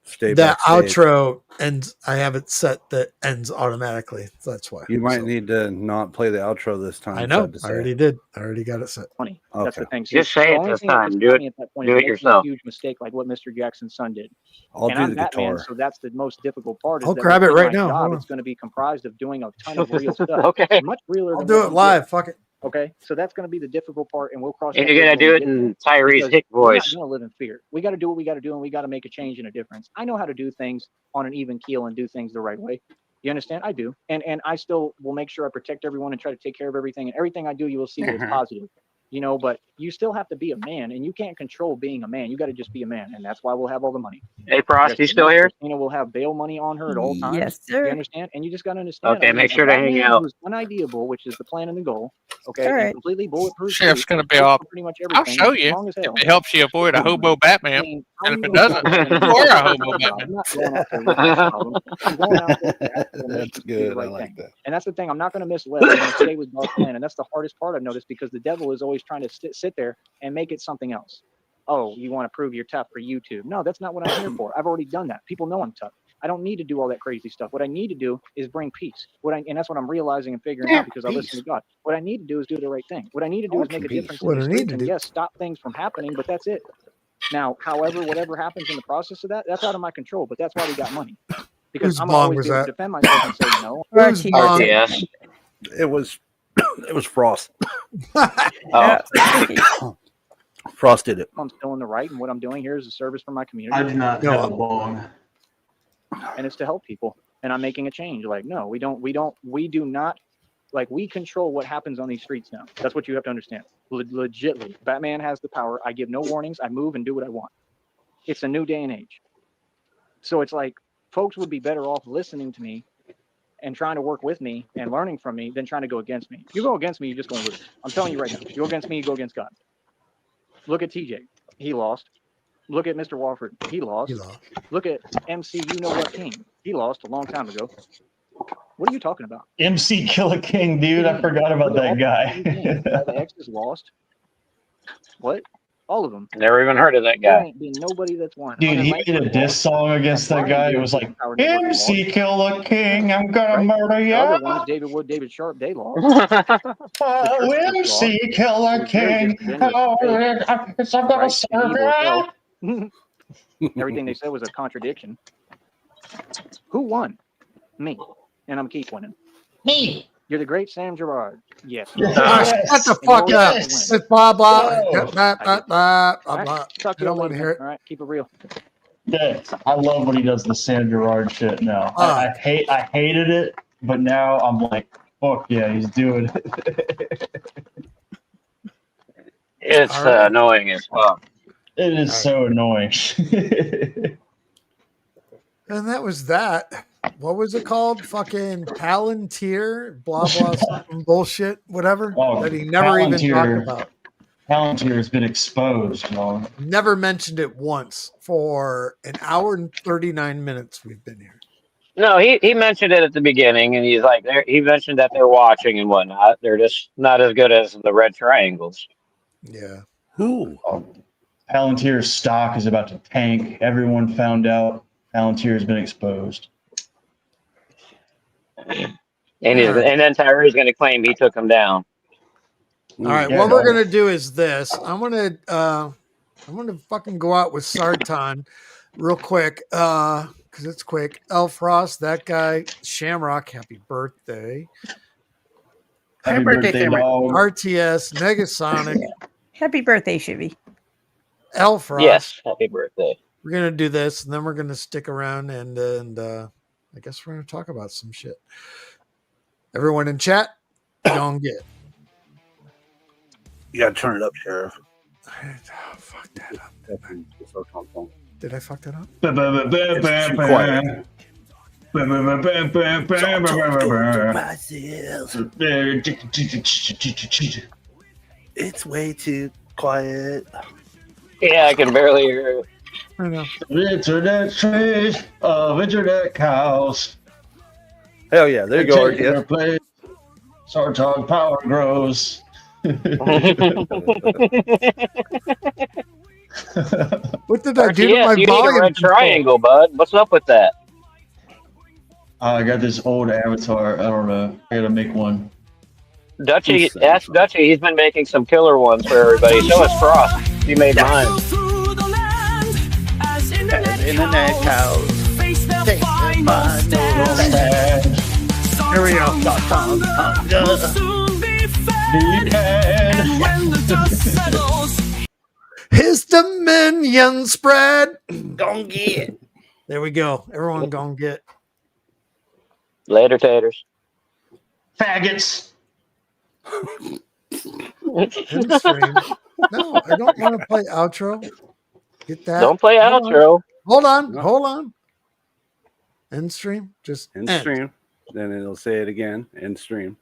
stay That backstage. outro ends. I have it set that ends automatically. So that's why. You might need to not play the outro this time. I know. sad to I say. already did. I already got it set. Funny. That's the Okay. thing. Just say the it only this thing that time. was Do it- funny at that point do is it making yourself. a huge mistake like what Mr. Jackson's son did. I'll And do I'm the Batman, guitar. so that's the most difficult part. Is I'll that grab it in right my now. job, Hold it's on. going to be comprised of doing a ton of real stuff. Okay. Much realer I'll than do what it he live. did. Fuck it. Okay, so that's going to be the difficult part, and we'll cross. And that you're bridge gonna when do we it get in there, Tyrese because Hick we're not voice. going to live in fear. We got to do what we got to do, and we got to make a change and a difference. I know how to do things on an even keel and do things the right way. You understand? I do, and I still will make sure I protect everyone and try to take care of everything. And everything I do, you will see that it's positive. You know, but you still have to be a man, and you can't control being a man. You got to just be a man, and that's why we'll have all the money. Hey, Frost, you Like I said, still here? Christina will have bail money on her at all times. Yes, You sir. understand? And you just got to understand. Okay, make a sure to hang Batman out. who's unideable, which is the plan and the goal. Okay, All and right. completely bulletproof. Sheriff's suit, going to be good all. for pretty much I'll everything, show you strong as if hell. it helps you avoid a hobo I Batman. mean, And if it how doesn't, are you you are a hobo I'm Batman. not going out there with that problem. I'm going out there with the actual mission That's to do the good. I right like thing. that. And that's the thing. I'm not going to miss Wes. I'm going to stay with God's plan. And that's the hardest part I've noticed, because the devil is always trying to sit there and make it something else. Oh, you want to prove you're tough for YouTube? No, that's not what I'm here for. I've already done that. People know I'm tough. I don't need to do all that crazy stuff. What I need to do is bring peace. And that's what I'm realizing and figuring out, because I listen to God. What I need to do is do the right thing. What I need to do is make a difference in What the I need streets, to and do. yes, stop things from happening, but that's it. Now, however, whatever happens in the process of that, that's out of my control, but that's why we got money. Because Whose I'm bong always was be able that? to defend myself and say no. Whose RTS. bong? RTS. It was Frost. Oh, Yeah, sticky. Frost did it. I'm still in the right, and what I'm doing here is a service for my community. I do not No, have a I'm- bong. And it's to help people, and I'm making a change. Like, no, we do not, like, we control what happens on these streets now. That's what you have to understand. Legitly, Batman has the power. I give no warnings. I move and do what I want. It's a new day and age. So it's like, folks would be better off listening to me and trying to work with me and learning from me than trying to go against me. You go against me, you're just going to lose. I'm telling you right now. You go against me, you go against God. Look at TJ. He lost. Look at Mr. Walford. He lost. You know. Look at MC You Know What King. He lost a long time ago. What are you talking about? MC Killer King, dude. I forgot about Look at that all the games. guy. The X's lost. What? All of them. never even heard of that There guy. ain't been nobody that's won. Dude, Hunter he Langford made a diss lost. song against that Brian guy. It Davis was like, from Power Network MC lost. Killer King, I'm gonna Right? murder The you. other ones, David Wood, David Sharp, they lost. Oh, The MC Church Killer It was very King. disingenuous Oh, to I'm gonna right? serve And evil as you. well. Everything they said was a contradiction. Who won? Me. And I'm keep winning. Me. You're the great Sam Gerard. Yes. Ah, shut the And fuck you'll up. win. It's blah blah No. blah blah blah blah. All blah. right. Talk to I y'all don't want later. to hear it. All right. Keep it real. Yeah, I love when he does the Sam Gerard shit now. I hated it, but now I'm like, fuck yeah, he's doing it. It's All right. annoying as fuck. It is so annoying. And that was that. What was it called? Fucking Palantir, blah blah something bullshit, whatever Oh, that he never even talked Palantir. about. Palantir has been exposed, man. Never mentioned it once for an hour and 39 minutes we've been here. No, he mentioned it at the beginning, and he's like, he mentioned that they're watching and whatnot. They're just not as good as the red triangles. Yeah. Who? Palantir's stock is about to tank. Everyone found out Palantir has been exposed. And then Tyree's going to claim he took him down. All right, Yeah, what we're dog. gonna do is this. I'm gonna fucking go out with Sartan real quick, because it's quick. Elfrost, that guy, Shamrock, happy birthday. Happy birthday, birthday, Cameron. dog. RTS, Negasonic, Happy birthday, Shivy. Elfrost. Yes, happy birthday. We're gonna do this, and then we're gonna stick around and I guess we're gonna talk about some shit. Everyone in chat, don't get. You gotta turn it up, Sheriff. Oh, fuck that up. It's so comfortable. Did I fuck that up? It's too quiet. It's way too quiet. Yeah, I can barely hear it. I know. Internet trade of internet cows. Hell yeah, there you go, RTS. Sartog power grows. What did I do to my RTS, you need a volume red control? triangle, bud. What's up with that? I got this old avatar. I don't know. I gotta make one. Dutchy, ask Dutchy. He's been making some killer ones for everybody. So has Frost. He made mine. Internet cows. Take my Here we go. His dominion spread. Don't get. There we go. Everyone gonna get. Later, taters. Faggots. End stream. No, I don't want to play outro. Get that. Don't play Hold outro. on. Hold on. End stream. Just End stream. Then it'll say it again. End stream.